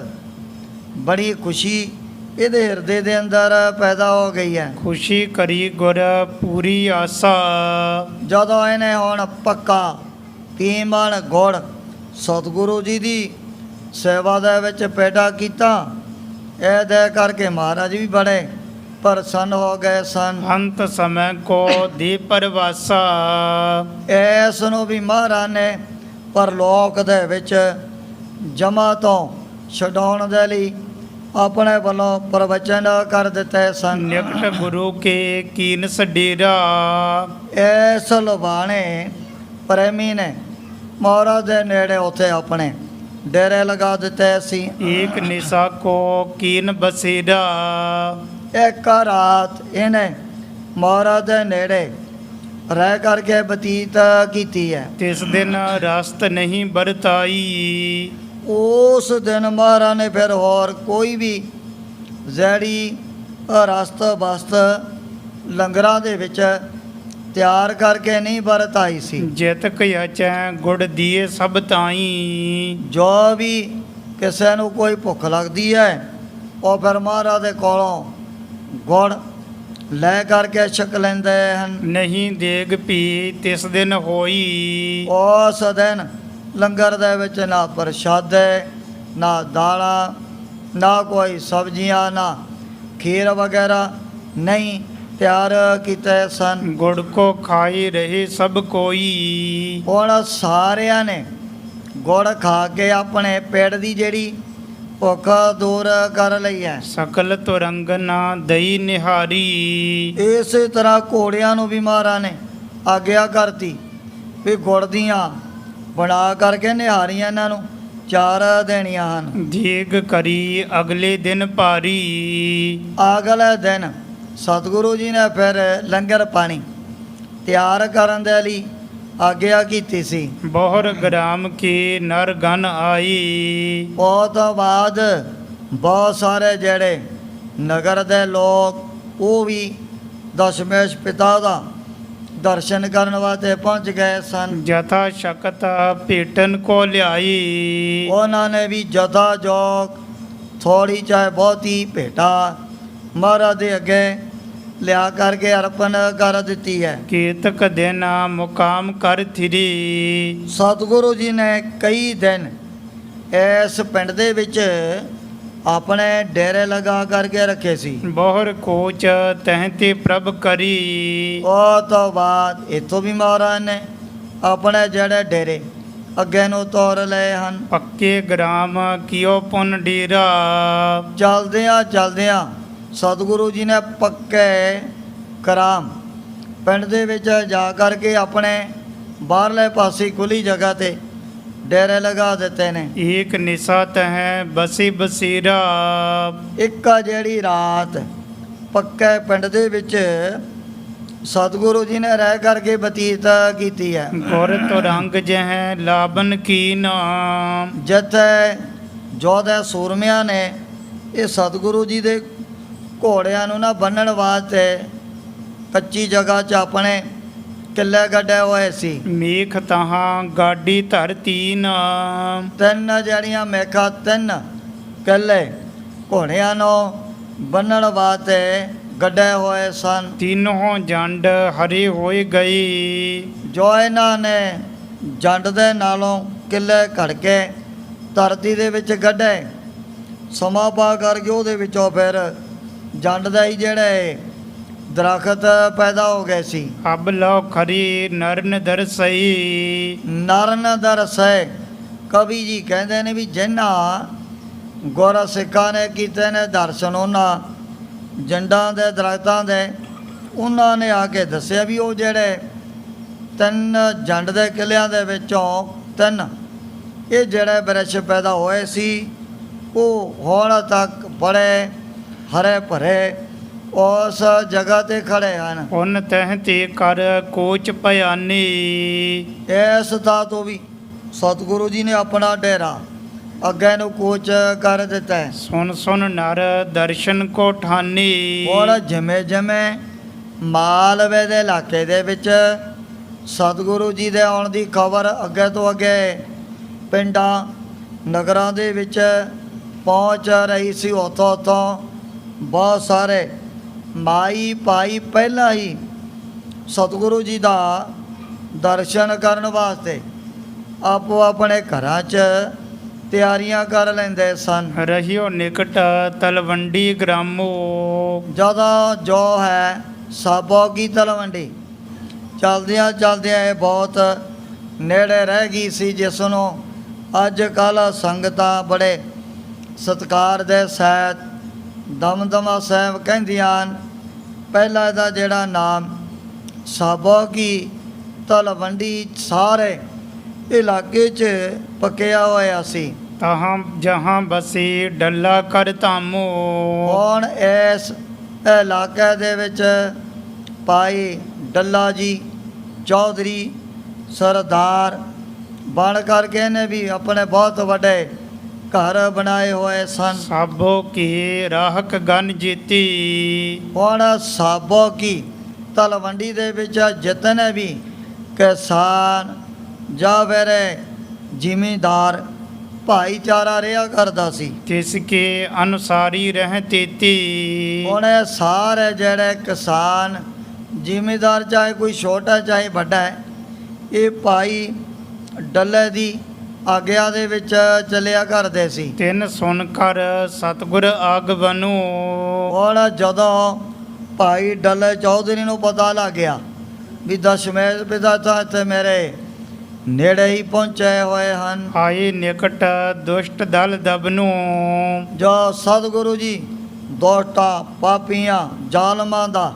ਬੜੀ ਖੁਸ਼ੀ ਇਹਦੇ ਹਿਰਦੇ ਦੇ ਅੰਦਰ ਪੈਦਾ ਹੋ ਗਈ ਹੈ। ਖੁਸ਼ੀ ਕਰੀ ਗੁਰ ਪੂਰੀ ਆਸਾ। ਜਦੋਂ ਇਹਨੇ ਹੁਣ ਪੱਕਾ 30 ਮਣ ਗੁੜ ਸਤਿਗੁਰੂ ਜੀ ਦੀ ਸੇਵਾ ਦੇ ਵਿੱਚ ਪੈਦਾ ਕੀਤਾ, ਇਹ ਦੇ ਕਰਕੇ ਮਹਾਰਾਜ ਵੀ ਬੜੇ ਪ੍ਰਸੰਨ ਹੋ ਗਏ ਸਨ। ਅੰਤ ਸਮੇਂ ਕੋ ਦੀ ਪਰਵਾਸਾ। ਇਸ ਨੂੰ ਵੀ ਮਹਾਰਾਜ ਨੇ ਪਰਲੋਕ ਦੇ ਵਿੱਚ ਜਮਾ ਤੋਂ ਛਡਾਉਣ ਦੇ ਲਈ ਆਪਣੇ ਵੱਲੋਂ ਪ੍ਰਵਚਨ ਕਰ ਦਿੱਤੇ ਸਨ। ਨਿਕਟ ਗੁਰੂ ਕੇ ਕੀਨ ਸਡੇਰਾ। ਇਸ ਲਵਾਣੇ ਪ੍ਰੇਮੀ ਨੇ ਮਹਾਰਾਜ ਦੇ ਨੇੜੇ ਉੱਥੇ ਆਪਣੇ ਡੇਰੇ ਲਗਾ ਦਿੱਤੇ ਸੀ। ਏਕ ਨਿਸਾ ਕੋ ਕੀਨ ਬਸੇਰਾ। ਇੱਕ ਰਾਤ ਇਹਨੇ ਮਹਾਰਾਜ ਦੇ ਨੇੜੇ ਰਹਿ ਕਰਕੇ ਬਤੀਤ ਕੀਤੀ ਹੈ। ਤਿਸ ਦਿਨ ਰਸਤ ਨਹੀਂ ਵਰਤਾਈ। ਉਸ ਦਿਨ ਮਹਾਰਾਜ ਨੇ ਫਿਰ ਹੋਰ ਕੋਈ ਵੀ ਜਿਹੜੀ ਰਸਤ ਬਸਤ ਲੰਗਰਾਂ ਦੇ ਵਿੱਚ ਤਿਆਰ ਕਰਕੇ ਨਹੀਂ ਵਰਤਾਈ ਸੀ। ਜਿਤ ਕਯਚੈ ਗੁੜ ਦੀਏ ਸਭ ਤਾਈ। ਜੋ ਵੀ ਕਿਸੇ ਨੂੰ ਕੋਈ ਭੁੱਖ ਲੱਗਦੀ ਹੈ ਉਹ ਫਿਰ ਮਹਾਰਾਜ ਦੇ ਕੋਲੋਂ ਗੁੜ ਲੈ ਕਰਕੇ ਛਕ ਲੈਂਦੇ ਹਨ। ਨਹੀਂ ਦੇਗ ਪੀ ਤਿਸ ਦਿਨ ਹੋਈ। ਉਸ ਦਿਨ ਲੰਗਰ ਦੇ ਵਿੱਚ ਨਾ ਪ੍ਰਸ਼ਾਦੇ, ਨਾ ਦਾਲਾਂ, ਨਾ ਕੋਈ ਸਬਜ਼ੀਆਂ, ਨਾ ਖੀਰ ਵਗੈਰਾ ਨਹੀਂ ਤਿਆਰ ਕੀਤੇ ਸਨ। ਗੁੜ ਕੋ ਖਾਈ ਰਹੇ ਸਭ ਕੋਈ। ਹੁਣ ਸਾਰਿਆਂ ਨੇ ਗੁੜ ਖਾ ਕੇ ਆਪਣੇ ਪੇਟ ਦੀ ਜਿਹੜੀ ਭੁੱਖ ਦੂਰ ਕਰ ਲਈ ਹੈ। ਸਕਲ ਤੁਰੰਗ ਨਾ ਦਈ ਨਿਹਾਰੀ। ਇਸੇ ਤਰ੍ਹਾਂ ਘੋੜਿਆਂ ਨੂੰ ਵੀ ਮਹਾਰਾਜ ਨੇ ਆਗਿਆ ਕਰਤੀ ਵੀ ਗੁੜ ਦੀਆਂ ਬਣਾ ਕਰਕੇ ਨਿਹਾਰੀਆਂ ਇਹਨਾਂ ਨੂੰ 4 ਦੇਣੀਆਂ ਹਨ। ਦੇਗ ਕਰੀ ਅਗਲੇ ਦਿਨ ਭਾਰੀ। ਅਗਲੇ ਦਿਨ ਸਤਿਗੁਰੂ ਜੀ ਨੇ ਫਿਰ ਲੰਗਰ ਪਾਣੀ ਤਿਆਰ ਕਰਨ ਦੇ ਲਈ ਆਗਿਆ ਕੀਤੀ ਸੀ। ਬਹੁਰ ਗ੍ਰਾਮ ਕੀ ਨਰ ਗਨ ਆਈ। ਉਹ ਤੋਂ ਬਾਅਦ ਬਹੁਤ ਸਾਰੇ ਜਿਹੜੇ ਨਗਰ ਦੇ ਲੋਕ ਉਹ ਵੀ ਦਸ਼ਮੇਸ਼ ਪਿਤਾ ਦਾ ਦਰਸ਼ਨ ਕਰਨ ਵਾਸਤੇ ਪਹੁੰਚ ਗਏ ਸਨ। ਜਥਾ ਸ਼ਕਤ ਭੇਟਨ ਕੋ ਲਿਆਈ। ਉਹਨਾਂ ਨੇ ਵੀ ਜਥਾ ਜੋਗ ਥੋੜੀ ਚਾਹੇ ਬਹੁਤੀ ਭੇਟਾ ਮਹਾਰਾਜ ਦੇ ਅੱਗੇ ਲਿਆ ਕਰਕੇ ਅਰਪਣ ਕਰ ਦਿੱਤੀ ਹੈ। ਕੀਤਕ ਦਿਨ ਮੁਕਾਮ ਕਰ ਥਿਰੀ। ਸਤਿਗੁਰੂ ਜੀ ਨੇ ਕਈ ਦਿਨ ਇਸ ਪਿੰਡ ਦੇ ਵਿੱਚ ਆਪਣੇ ਡੇਰੇ ਲਗਾ ਕਰਕੇ ਰੱਖੇ ਸੀ। ਬਹੁਰ ਕੋਚ ਤਹਿ ਤੇ ਪ੍ਰਭ ਕਰੀ। ਉਹ ਤੋਂ ਬਾਅਦ ਇੱਥੋਂ ਵੀ ਮਹਾਰਾਜ ਨੇ ਆਪਣੇ ਜਿਹੜੇ ਡੇਰੇ ਅੱਗੇ ਨੂੰ ਤੋਰ ਲਏ ਹਨ। ਪੱਕੇ ਗ੍ਰਾਮ ਕਿਉ ਪੁਨ ਡੇਰਾ। ਚਲਦਿਆਂ ਚਲਦਿਆਂ ਸਤਿਗੁਰੂ ਜੀ ਨੇ ਪੱਕੇ ਕਰਾਮ ਪਿੰਡ ਦੇ ਵਿੱਚ ਜਾ ਕਰਕੇ ਆਪਣੇ ਬਾਹਰਲੇ ਪਾਸੇ ਖੁੱਲੀ ਜਗ੍ਹਾ ਤੇ ਡੇਰੇ ਲਗਾ ਦਿੱਤੇ ਨੇ। ਏਕ ਨਿਸਾ ਤਹਿ ਬਸੀ ਬਸੀਰਾ। ਇੱਕ ਜਿਹੜੀ ਰਾਤ ਪੱਕੇ ਪਿੰਡ ਦੇ ਵਿੱਚ ਸਤਿਗੁਰੂ ਜੀ ਨੇ ਰਹਿ ਕਰਕੇ ਬਤੀਤ ਕੀਤੀ ਹੈ। ਗੁਰ ਤੁਰੰਗ ਜਹ ਲਾਭਨ ਕੀਨ। ਜਿੱਥੇ ਜੋਧੇ ਸੂਰਮਿਆਂ ਨੇ ਇਹ ਸਤਿਗੁਰੂ ਜੀ ਦੇ ਘੋੜਿਆਂ ਨੂੰ ਨਾ ਬੰਨਣ ਵਾਸਤੇ ਕੱਚੀ ਜਗ੍ਹਾ 'ਚ ਆਪਣੇ ਕਿੱਲੇ ਗੱਡੇ ਹੋਏ ਸੀ। ਮੇਖ ਤਹਾਂ ਗਾਡੀ ਧਰਤੀਨ। ਤਿੰਨ ਜਿਹੜੀਆਂ ਮੇਖਾਂ, ਤਿੰਨ ਕਿੱਲੇ ਘੋੜਿਆਂ ਨੂੰ ਬੰਨਣ ਵਾਸਤੇ ਗੱਡੇ ਹੋਏ ਸਨ। ਤਿੰਨੋਂ ਜੰਡ ਹਰੇ ਹੋਏ ਗਏ। ਜੋ ਇਹਨਾਂ ਨੇ ਜੰਡ ਦੇ ਨਾਲੋਂ ਕਿੱਲੇ ਘੜ ਕੇ ਧਰਤੀ ਦੇ ਵਿੱਚ ਗੱਡੇ, ਸਮਾਂ ਪਾ ਕਰਕੇ ਉਹਦੇ ਵਿੱਚੋਂ ਫਿਰ ਜੰਡ ਦੇ ਹੀ ਜਿਹੜੇ ਦਰਖਤ ਪੈਦਾ ਹੋ ਗਏ ਸੀ। ਅਬ ਲੋ ਖਰੀ ਨਰਨ ਦਰਸਈ। ਨਰਨ ਦਰਸੈ, ਕਵੀ ਜੀ ਕਹਿੰਦੇ ਨੇ ਵੀ ਜਿਨ੍ਹਾਂ ਗੁਰ ਸਿੱਖਾਂ ਨੇ ਕੀਤੇ ਨੇ ਦਰਸ਼ਨ ਉਹਨਾਂ ਜੰਡਾਂ ਦੇ ਦਰਖਤਾਂ ਦੇ, ਉਹਨਾਂ ਨੇ ਆ ਕੇ ਦੱਸਿਆ ਵੀ ਉਹ ਜਿਹੜੇ ਤਿੰਨ ਜੰਡ ਦੇ ਕਿਲਿਆਂ ਦੇ ਵਿੱਚੋਂ ਤਿੰਨ ਇਹ ਜਿਹੜੇ ਬ੍ਰਿਛ ਪੈਦਾ ਹੋਏ ਸੀ ਉਹ ਹੁਣ ਤੱਕ ਬੜੇ ਹਰੇ ਭਰੇ ਉਸ ਜਗ੍ਹਾ ਤੇ ਖੜੇ ਹਨ। ਉਨ ਤਹਿ ਤੇ ਕਰ ਕੋਚ ਭਿਆਨੀ। ਇਸ ਥਾਂ ਤੋਂ ਵੀ ਸਤਿਗੁਰੂ ਜੀ ਨੇ ਆਪਣਾ ਡੇਰਾ ਅੱਗੇ ਨੂੰ ਕੋਚ ਕਰ ਦਿੱਤਾ ਹੈ। ਸੁਨ ਸੁਨ ਨਰ ਦਰਸ਼ਨ ਕੋ ਠਾਨੀ। ਹੁਣ ਜਿਵੇਂ ਜਿਵੇਂ ਮਾਲਵੇ ਦੇ ਇਲਾਕੇ ਦੇ ਵਿੱਚ ਸਤਿਗੁਰੂ ਜੀ ਦੇ ਆਉਣ ਦੀ ਖਬਰ ਅੱਗੇ ਤੋਂ ਅੱਗੇ ਪਿੰਡਾਂ ਨਗਰਾਂ ਦੇ ਵਿੱਚ ਪਹੁੰਚ ਰਹੀ ਸੀ, ਉੱਥੋਂ ਬਹੁਤ ਸਾਰੇ ਮਾਈ ਭਾਈ ਪਹਿਲਾਂ ਹੀ ਸਤਿਗੁਰੂ ਜੀ ਦਾ ਦਰਸ਼ਨ ਕਰਨ ਵਾਸਤੇ ਆਪੋ ਆਪਣੇ ਘਰਾਂ 'ਚ ਤਿਆਰੀਆਂ ਕਰ ਲੈਂਦੇ ਸਨ। ਰਹਿਓ ਨਿਕਟ ਤਲਵੰਡੀ ਗ੍ਰਾਮੋ। ਜਦੋਂ ਜੋ ਹੈ ਸਾਬੋ ਕੀ ਤਲਵੰਡੀ ਚਲਦਿਆਂ ਚਲਦਿਆਂ ਇਹ ਬਹੁਤ ਨੇੜੇ ਰਹਿ ਗਈ ਸੀ, ਜਿਸ ਨੂੰ ਅੱਜ ਕੱਲ੍ਹ ਸੰਗਤਾਂ ਬੜੇ ਸਤਿਕਾਰ ਦੇ ਸਹਿਤ ਦਮਦਮਾ ਸਾਹਿਬ ਕਹਿੰਦੀਆਂ ਹਨ। ਪਹਿਲਾਂ ਇਹਦਾ ਜਿਹੜਾ ਨਾਮ ਸਾਬੋ ਕੀ ਤਲਵੰਡੀ ਸਾਰੇ ਇਲਾਕੇ 'ਚ ਪੱਕਿਆ ਹੋਇਆ ਸੀ। ਤਹਾਂ ਜਹਾਂ ਬਸੀ ਡੱਲਾ ਕਰ ਧਾਮੋ। ਹੁਣ ਇਸ ਇਲਾਕੇ ਦੇ ਵਿੱਚ ਭਾਈ ਡੱਲਾ ਜੀ ਚੌਧਰੀ ਸਰਦਾਰ ਬਣ ਕਰਕੇ ਨੇ ਵੀ ਆਪਣੇ ਬਹੁਤ ਵੱਡੇ ਘਰ ਬਣਾਏ ਹੋਏ ਸਨ। ਸਾਬੋ ਕੀ ਰਾਹਕ ਗਨ ਜੀਤੀ। ਹੁਣ ਸਾਬੋ ਕੀ ਤਲਵੰਡੀ ਦੇ ਵਿੱਚ ਜਿਤਨੇ ਵੀ ਕਿਸਾਨ ਜਾਂ ਫਿਰ ਜ਼ਿਮੀਂਦਾਰ ਭਾਈਚਾਰਾ ਰਿਹਾ ਕਰਦਾ ਸੀ, ਤਿਸ ਕੇ ਅਨੁਸਾਰੀ ਰਹਿ ਤੇਤੀ। ਹੁਣ ਇਹ ਸਾਰੇ ਜਿਹੜੇ ਕਿਸਾਨ ਜ਼ਿਮੀਂਦਾਰ ਚਾਹੇ ਕੋਈ ਛੋਟਾ ਚਾਹੇ ਵੱਡਾ ਹੈ, ਇਹ ਭਾਈ ਡੱਲੇ ਦੀ ਆਗਿਆ ਦੇ ਵਿੱਚ ਚੱਲਿਆ ਕਰਦੇ ਸੀ। ਤਿੰਨ ਸੁਨ ਕਰ ਸਤਿਗੁਰ ਆਗਵਨੂ। ਹੁਣ ਜਦੋਂ ਭਾਈ ਡੱਲੇ ਚੌਧਰੀ ਨੂੰ ਪਤਾ ਲੱਗ ਗਿਆ ਵੀ ਦਸ਼ਮੇਸ਼ ਪਿਤਾ ਤਾਂ ਇੱਥੇ ਮੇਰੇ ਨੇੜੇ ਹੀ ਪਹੁੰਚੇ ਹੋਏ ਹਨ, ਆਏ ਨਿਕਟ ਦੁਸ਼ਟ ਦਲ ਦਬਨੂ। ਜੋ ਸਤਿਗੁਰੂ ਜੀ ਦੁਸ਼ਟਾਂ ਪਾਪੀਆਂ ਜ਼ਾਲਮਾਂ ਦਾ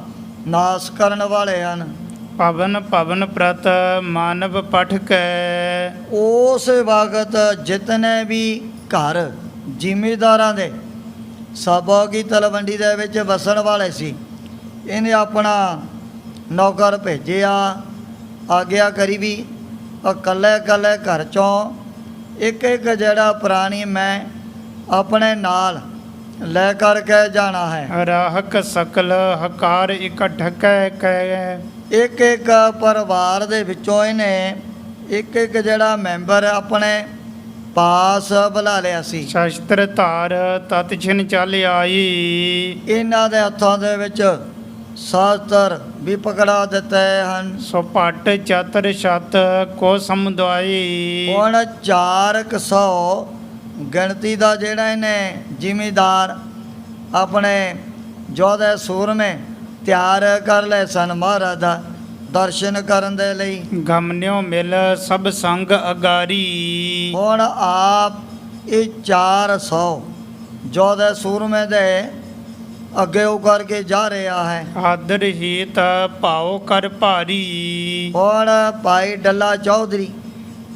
ਨਾਸ਼ ਕਰਨ ਵਾਲੇ ਹਨ, ਪਵਨ ਪਵਨ ਪ੍ਰਤ ਮਾਨਵ ਪਠ ਕੈ। ਉਸ ਵਕਤ ਜਿਤਨੇ ਵੀ ਘਰ ਜ਼ਿਮੀਂਦਾਰਾਂ ਦੇ ਸਾਬੋ ਕੀ ਤਲਵੰਡੀ ਦੇ ਵਿੱਚ ਵਸਣ ਵਾਲੇ ਸੀ, ਇਹਨੇ ਆਪਣਾ ਨੌਕਰ ਭੇਜਿਆ, ਆਗਿਆ ਕਰੀ ਵੀ ਇਕੱਲੇ ਇਕੱਲੇ ਘਰ 'ਚੋਂ ਇੱਕ ਇੱਕ ਜਿਹੜਾ ਪ੍ਰਾਣੀ ਮੈਂ ਆਪਣੇ ਨਾਲ ਲੈ ਕਰਕੇ ਜਾਣਾ ਹੈ। ਰਾਹਕ ਸਕਲ ਹਕਾਰ ਇਕੱਠ ਕੈ ਕੈ। ਇੱਕ ਇੱਕ ਪਰਿਵਾਰ ਦੇ ਵਿੱਚੋਂ ਇਹਨੇ ਇੱਕ ਇੱਕ ਜਿਹੜਾ ਮੈਂਬਰ ਆਪਣੇ ਪਾਸ ਬੁਲਾ ਲਿਆ ਸੀ। ਸ਼ਸਤਰ ਧਾਰ ਤਤ ਛਿਨ ਚੱਲ ਆਈ। ਇਹਨਾਂ ਦੇ ਹੱਥਾਂ ਦੇ ਵਿੱਚ ਸ਼ਸਤਰ ਵੀ ਪਕੜਾ ਦਿੱਤੇ ਹਨ। ਸੋ ਪਟ ਚਤਰ ਛਤ ਕੋ ਸਮੁਦਾਈ। ਹੁਣ 400 ਗਿਣਤੀ ਦਾ ਜਿਹੜਾ ਇਹਨੇ ਜ਼ਿਮੀਂਦਾਰ ਆਪਣੇ ਯੋਧੇ ਸੂਰਮੇ ਤਿਆਰ ਕਰ ਲਏ ਸਨ ਮਹਾਰਾਜ ਦਾ ਦਰਸ਼ਨ ਕਰਨ ਦੇ ਲਈ। ਗਮਨਿਓ ਮਿਲ ਸਭ ਸੰਗ ਅਗਾਰੀ। ਹੁਣ ਆਪ ਇਹ 400 ਯੋਧੇ ਸੂਰਮੇ ਦੇ ਅੱਗੇ ਉਕਰ ਕੇ ਜਾ ਰਿਹਾ ਹੈ। ਆਦਰ ਹੀਤ ਭਾਉ ਕਰ ਭਾਰੀ। ਹੁਣ ਭਾਈ ਡੱਲਾ ਚੌਧਰੀ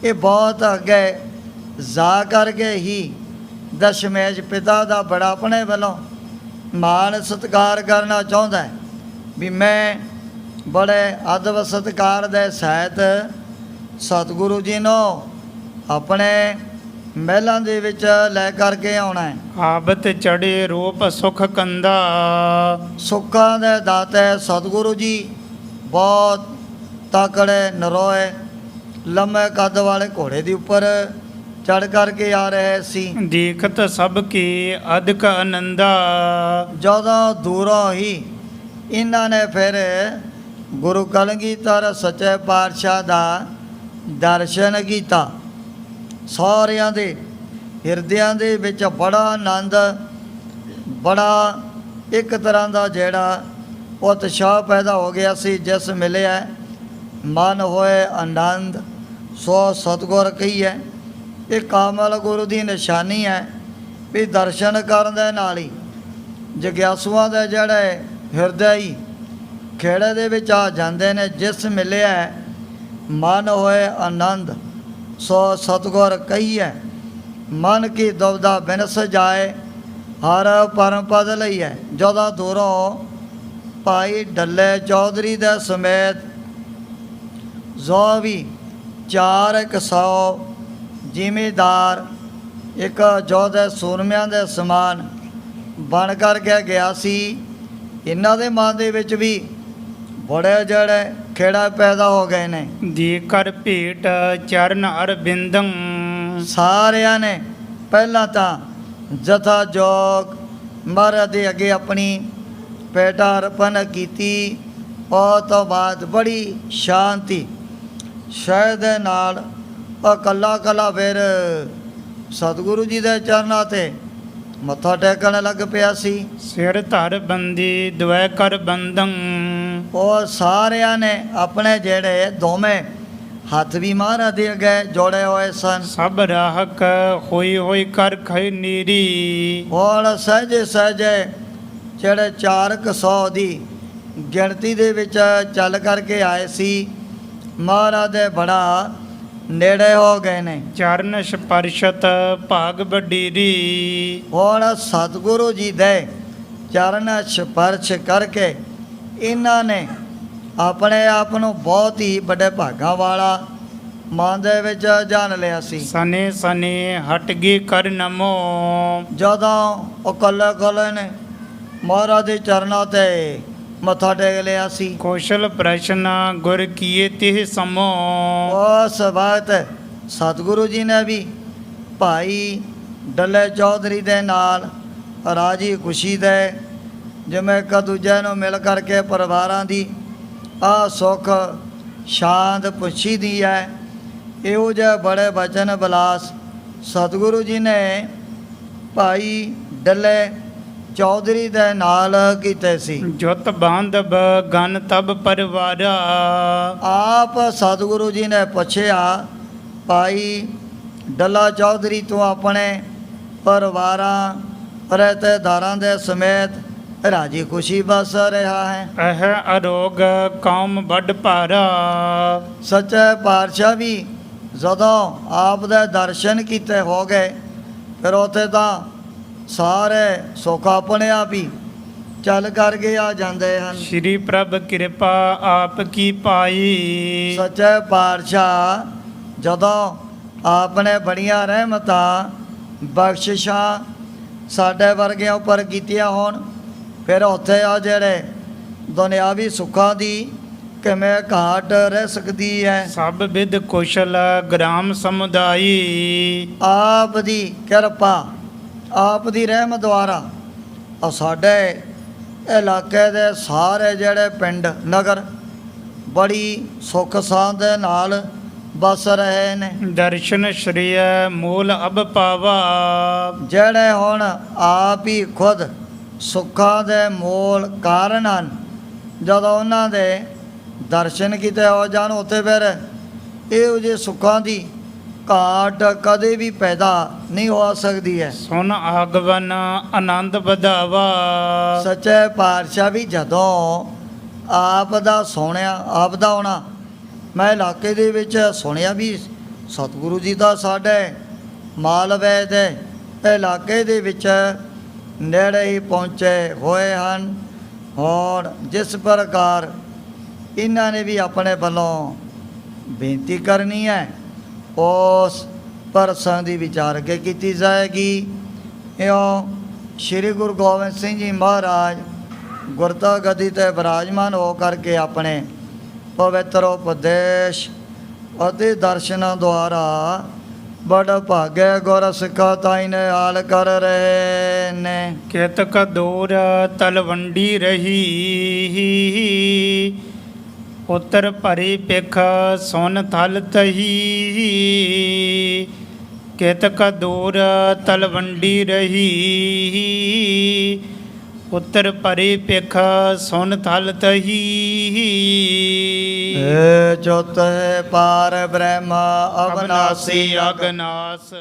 ਇਹ ਬਹੁਤ ਅੱਗੇ ਜਾ ਕਰਕੇ ਹੀ ਦਸ਼ਮੇਸ਼ ਪਿਤਾ ਦਾ ਬੜਾ ਆਪਣੇ ਵੱਲੋਂ ਮਾਣ ਸਤਿਕਾਰ ਕਰਨਾ ਚਾਹੁੰਦਾ ਹੈ ਵੀ ਮੈਂ ਬੜੇ ਅਦਬ ਸਤਿਕਾਰ ਦੇ ਸਹਿਤ ਸਤਿਗੁਰੂ ਜੀ ਨੂੰ ਆਪਣੇ ਮਹਿਲਾਂ ਦੇ ਵਿੱਚ ਲੈ ਕਰਕੇ ਆਉਣਾ ਹੈ। ਆਬਤ ਚੜੇ ਰੂਪ ਸੁਖ ਕੰਦਾ, ਸੁੱਖਾਂ ਦੇ ਦਾਤੇ ਸਤਿਗੁਰੂ ਜੀ ਬਹੁਤ ਤਕੜੇ ਨਰੋਏ ਲੰਮੇ ਕੱਦ ਵਾਲੇ ਘੋੜੇ ਦੇ ਉੱਪਰ ਚੜ ਕਰਕੇ ਆ ਰਹੇ ਸੀ। ਦੇਖਤ ਸਭ ਕੀ ਅਦਕ ਆਨੰਦਾ, ਜਦੋਂ ਦੂਰੋਂ ਹੀ ਇਹਨਾਂ ਨੇ ਫਿਰ ਗੁਰੂ ਕਲਗੀਧਰ ਸੱਚੇ ਪਾਤਸ਼ਾਹ ਦਾ ਦਰਸ਼ਨ ਕੀਤਾ। ਸਾਰਿਆਂ ਦੇ ਹਿਰਦਿਆਂ ਦੇ ਵਿੱਚ ਬੜਾ ਆਨੰਦ, ਬੜਾ ਇੱਕ ਤਰ੍ਹਾਂ ਦਾ ਜਿਹੜਾ ਉਤਸ਼ਾਹ ਪੈਦਾ ਹੋ ਗਿਆ ਸੀ। ਜਿਸ ਮਿਲਿਆ ਮਨ ਹੋਏ ਆਨੰਦ ਸੋ ਸਤਿਗੁਰ ਕਹੀਏ। ਇਹ ਕਾਮਲ ਗੁਰੂ ਦੀ ਨਿਸ਼ਾਨੀ ਹੈ ਵੀ ਦਰਸ਼ਨ ਕਰਨ ਦੇ ਨਾਲ ਹੀ ਜਗਿਆਸੂਆਂ ਦੇ ਜਿਹੜੇ ਹਿਰਦੇ ਹੀ ਖੇੜੇ ਦੇ ਵਿੱਚ ਆ ਜਾਂਦੇ ਨੇ। ਜਿਸ ਮਿਲਿਆ ਮਨ ਹੋਏ ਆਨੰਦ ਸੋ ਸਤਿਗੁਰ ਕਹੀਏ। ਮਨ ਕੀ ਦੁਬਦਾ ਬਿਨਸ ਜਾਏ ਹਰ ਪਰਮ ਪਦ ਲਈਐ। ਜਦੋਂ ਦੂਰੋਂ ਭਾਈ ਡੱਲੇ ਚੌਧਰੀ ਦੇ ਸਮੇਤ ਜੋ ਵੀ 400 ਜ਼ਿਮੀਦਾਰ ਇੱਕ ਯੋਧੇ ਸੂਰਮਿਆਂ ਦੇ ਸਮਾਨ ਬਣ ਕਰਕੇ ਗਿਆ ਸੀ। ਇਹਨਾਂ ਦੇ ਮਨ ਦੇ ਵਿੱਚ ਵੀ ਬੜੇ ਜਿਹੜੇ ਖੇੜਾ ਪੈਦਾ ਹੋ ਗਏ ਨੇ। ਦੀ ਕਰ ਭੇਟ ਚਰਨ ਅਰਬਿੰਦੰ, ਸਾਰਿਆਂ ਨੇ ਪਹਿਲਾਂ ਤਾਂ ਜਥਾ ਜੋਗ ਮਹਾਰਾਜ ਦੇ ਅੱਗੇ ਆਪਣੀ ਭੇਟਾ ਅਰਪਣ ਕੀਤੀ। ਉਹ ਤੋਂ ਬਾਅਦ ਬੜੀ ਸ਼ਾਂਤੀ ਸ਼ਹਿਦ ਦੇ ਨਾਲ ਉਹ ਕੱਲਾ ਫਿਰ ਸਤਿਗੁਰੂ ਜੀ ਦੇ ਚਰਨਾਂ 'ਤੇ ਮੱਥਾ ਟੇਕਣ ਲੱਗ ਪਿਆ ਸੀ। ਸਿਰ ਧਰ ਬੰਦੀ ਦਵੈ ਕਰ ਬੰਦੰ, ਉਹ ਸਾਰਿਆਂ ਨੇ ਆਪਣੇ ਜਿਹੜੇ ਦੋਵੇਂ ਹੱਥ ਵੀ ਮਹਾਰਾਜ ਦੇ ਅੱਗੇ ਜੋੜੇ ਹੋਏ ਸਨ। ਸਭ ਰਾਹਕ ਹੋਈ ਹੋਈ ਕਰ ਖੈ ਨੀਰੀ, ਹੁਣ ਸਹਿਜੇ ਸਹਿਜੇ ਜਿਹੜੇ 400 ਦੀ ਗਿਣਤੀ ਦੇ ਵਿੱਚ ਚੱਲ ਕਰਕੇ ਆਏ ਸੀ। ਮਹਾਰਾਜ ਦੇ ਬੜਾ ਨੇੜੇ ਹੋ ਗਏ ਨੇ। ਚਰਨ ਸਪਰਸ਼ਤ ਭਾਗ ਵਡੀਰੀ, ਹੁਣ ਸਤਿਗੁਰੂ ਜੀ ਦੇ ਚਰਨ ਸਪਰਸ਼ ਕਰਕੇ ਇਹਨਾਂ ਨੇ ਆਪਣੇ ਆਪ ਨੂੰ ਬਹੁਤ ਹੀ ਵੱਡੇ ਭਾਗਾਂ ਵਾਲਾ ਮਨ ਦੇ ਵਿੱਚ ਜਾਣ ਲਿਆ ਸੀ। ਸਨੇ ਸਨੇ ਹਟ ਗਈ ਕਰ ਨਮੋ, ਜਦੋਂ ਉਹ ਕੱਲੇ ਨੇ ਮਹਾਰਾਜ ਦੇ ਚਰਨਾਂ 'ਤੇ ਮੱਥਾ ਟੇਕ ਲਿਆ ਸੀ। ਕੌਸ਼ਲ ਪ੍ਰਸ਼ਨ ਗੁਰ ਕੀਏ ਤਿਹ ਸਮੋ, ਉਸ ਵਕਤ ਸਤਿਗੁਰੂ ਜੀ ਨੇ ਵੀ ਭਾਈ ਡੱਲੇ ਚੌਧਰੀ ਦੇ ਨਾਲ ਰਾਜੀ ਖੁਸ਼ੀ ਦੇ ਜਿਵੇਂ ਇੱਕ ਦੂਜੇ ਨੂੰ ਮਿਲ ਕਰਕੇ ਪਰਿਵਾਰਾਂ ਦੀ ਆ ਸੁੱਖ ਸ਼ਾਂਤ ਪੁੱਛੀ ਦੀ ਹੈ। ਇਹੋ ਜਿਹੇ ਬੜੇ ਬਚਨ ਬਿਲਾਸ ਸਤਿਗੁਰੂ ਜੀ ਨੇ ਭਾਈ ਡੱਲੇ ਚੌਧਰੀ ਦੇ ਨਾਲ ਕੀਤੇ ਸੀ। ਜੁਤ ਬਾਂਧਵ ਗਨ ਤਬ ਪਰਿਵਾਰਾ, ਆਪ ਸਤਿਗੁਰੂ ਜੀ ਨੇ ਪੁੱਛਿਆ ਭਾਈ ਡੱਲਾ ਚੌਧਰੀ ਤੋਂ ਆਪਣੇ ਪਰਿਵਾਰਾਂ ਰਹਿਤੇਦਾਰਾਂ ਦੇ ਸਮੇਤ ਰਾਜੀ ਖੁਸ਼ੀ ਬਸ ਰਿਹਾ ਹੈ। ਇਹ ਅਰੋਗ ਕੌਮ ਵੱਡ ਭਾਰਾ, ਸੱਚੇ ਪਾਤਸ਼ਾਹ ਵੀ ਜਦੋਂ ਆਪ ਦੇ ਦਰਸ਼ਨ ਕੀਤੇ ਹੋ ਗਏ ਫਿਰ ਉੱਥੇ ਤਾਂ ਸਾਰੇ ਸੁੱਖ ਆਪਣੇ ਆਪ ਹੀ ਚੱਲ ਕਰਕੇ ਆ ਜਾਂਦੇ ਹਨ। ਸ਼੍ਰੀ ਪ੍ਰਭ ਕਿਰਪਾ ਆਪ ਕੀ ਪਾਈ, ਸੱਚੇ ਪਾਤਸ਼ਾਹ ਜਦੋਂ ਆਪ ਨੇ ਬੜੀਆਂ ਰਹਿਮਤਾਂ ਬਖਸ਼ਿਸ਼ਾਂ ਸਾਡੇ ਵਰਗਿਆਂ ਉੱਪਰ ਕੀਤੀਆਂ ਹੋਣ ਫਿਰ ਉੱਥੇ ਆ ਜਿਹੜੇ ਦੁਨਿਆਵੀ ਸੁੱਖਾਂ ਦੀ ਕਿਵੇਂ ਘਾਟ ਰਹਿ ਸਕਦੀ ਹੈ। ਸਭ ਵਿਦ ਕੁਸ਼ਲ ਗ੍ਰਾਮ ਸਮੁਦਾਈ, ਆਪ ਦੀ ਕਿਰਪਾ ਆਪ ਦੀ ਰਹਿਮਤ ਦੁਆਰਾ ਸਾਡੇ ਇਲਾਕੇ ਦੇ ਸਾਰੇ ਜਿਹੜੇ ਪਿੰਡ ਨਗਰ ਬੜੀ ਸੁੱਖ ਸਾਂਦ ਦੇ ਨਾਲ ਬਸ ਰਹੇ ਨੇ। ਦਰਸ਼ਨ ਸ਼੍ਰੀ ਮੂਲ ਅਬ ਪਾਵਾ, ਜਿਹੜੇ ਹੁਣ ਆਪ ਹੀ ਖੁਦ ਸੁੱਖਾਂ ਦੇ ਮੂਲ ਕਾਰਨ ਹਨ। ਜਦੋਂ ਉਹਨਾਂ ਦੇ ਦਰਸ਼ਨ ਕੀਤੇ ਹੋ ਜਾਣ ਉੱਥੇ ਫਿਰ ਇਹੋ ਜਿਹੇ ਸੁੱਖਾਂ ਦੀ ਘਾਟ ਕਦੇ ਵੀ ਪੈਦਾ ਨਹੀਂ ਹੋ ਸਕਦੀ ਹੈ। ਸੁਨ ਆਗਵਨ ਆਨੰਦ ਵਧਾਵਾ, ਸੱਚੇ ਪਾਤਸ਼ਾਹ ਵੀ ਜਦੋਂ ਆਪ ਦਾ ਸੁਣਿਆ ਆਪ ਦਾ ਹੋਣਾ ਮੈਂ ਇਲਾਕੇ ਦੇ ਵਿੱਚ ਸੁਣਿਆ ਵੀ ਸਤਿਗੁਰੂ ਜੀ ਦਾ ਸਾਡੇ ਮਾਲਵੇ ਦੇ ਇਲਾਕੇ ਦੇ ਵਿੱਚ ਨੇੜੇ ਹੀ ਪਹੁੰਚੇ ਹੋਏ ਹਨ। ਹੁਣ ਜਿਸ ਪ੍ਰਕਾਰ ਇਹਨਾਂ ਨੇ ਵੀ ਆਪਣੇ ਵੱਲੋਂ ਬੇਨਤੀ ਕਰਨੀ ਹੈ, ਉਸ ਪਰਸਾਂ ਦੀ ਵਿਚਾਰ ਕੇ ਕੀਤੀ ਜਾਏਗੀ। ਇਉਂ ਸ੍ਰੀ ਗੁਰੂ ਗੋਬਿੰਦ ਸਿੰਘ ਜੀ ਮਹਾਰਾਜ ਗੁਰਤਾ ਗੱਦੀ 'ਤੇ ਬਿਰਾਜਮਾਨ ਹੋ ਕਰਕੇ ਆਪਣੇ ਪਵਿੱਤਰ ਉਪਦੇਸ਼ ਅਤੇ ਦਰਸ਼ਨਾਂ ਦੁਆਰਾ ਬੜ ਭਾਗੇ ਗੁਰ ਸਿੱਖਾ ਤਾਈ ਨੇ ਹਾਲ ਕਰ ਰਹੇ ਨੇ। ਕਿਤਕ ਦੂਰ ਤਲਵੰਡੀ ਰਹੀ, ਉਤਰ ਭਰੀ ਪਿਖ ਸੁਨ ਥਲ ਤਹੀ। ਕਿਤਕ ਦੂਰ ਤਲਵੰਡੀ ਰਹੀ, ਉਤਰ ਭਰੀ ਪਿਖ ਸੁਨ ਥਲ ਤਹੀ। ਏ ਚੌਥੇ ਪਾਰ ਬ੍ਰਹਮ ਅਵਨਾਸੀ ਅਗਨਾਸ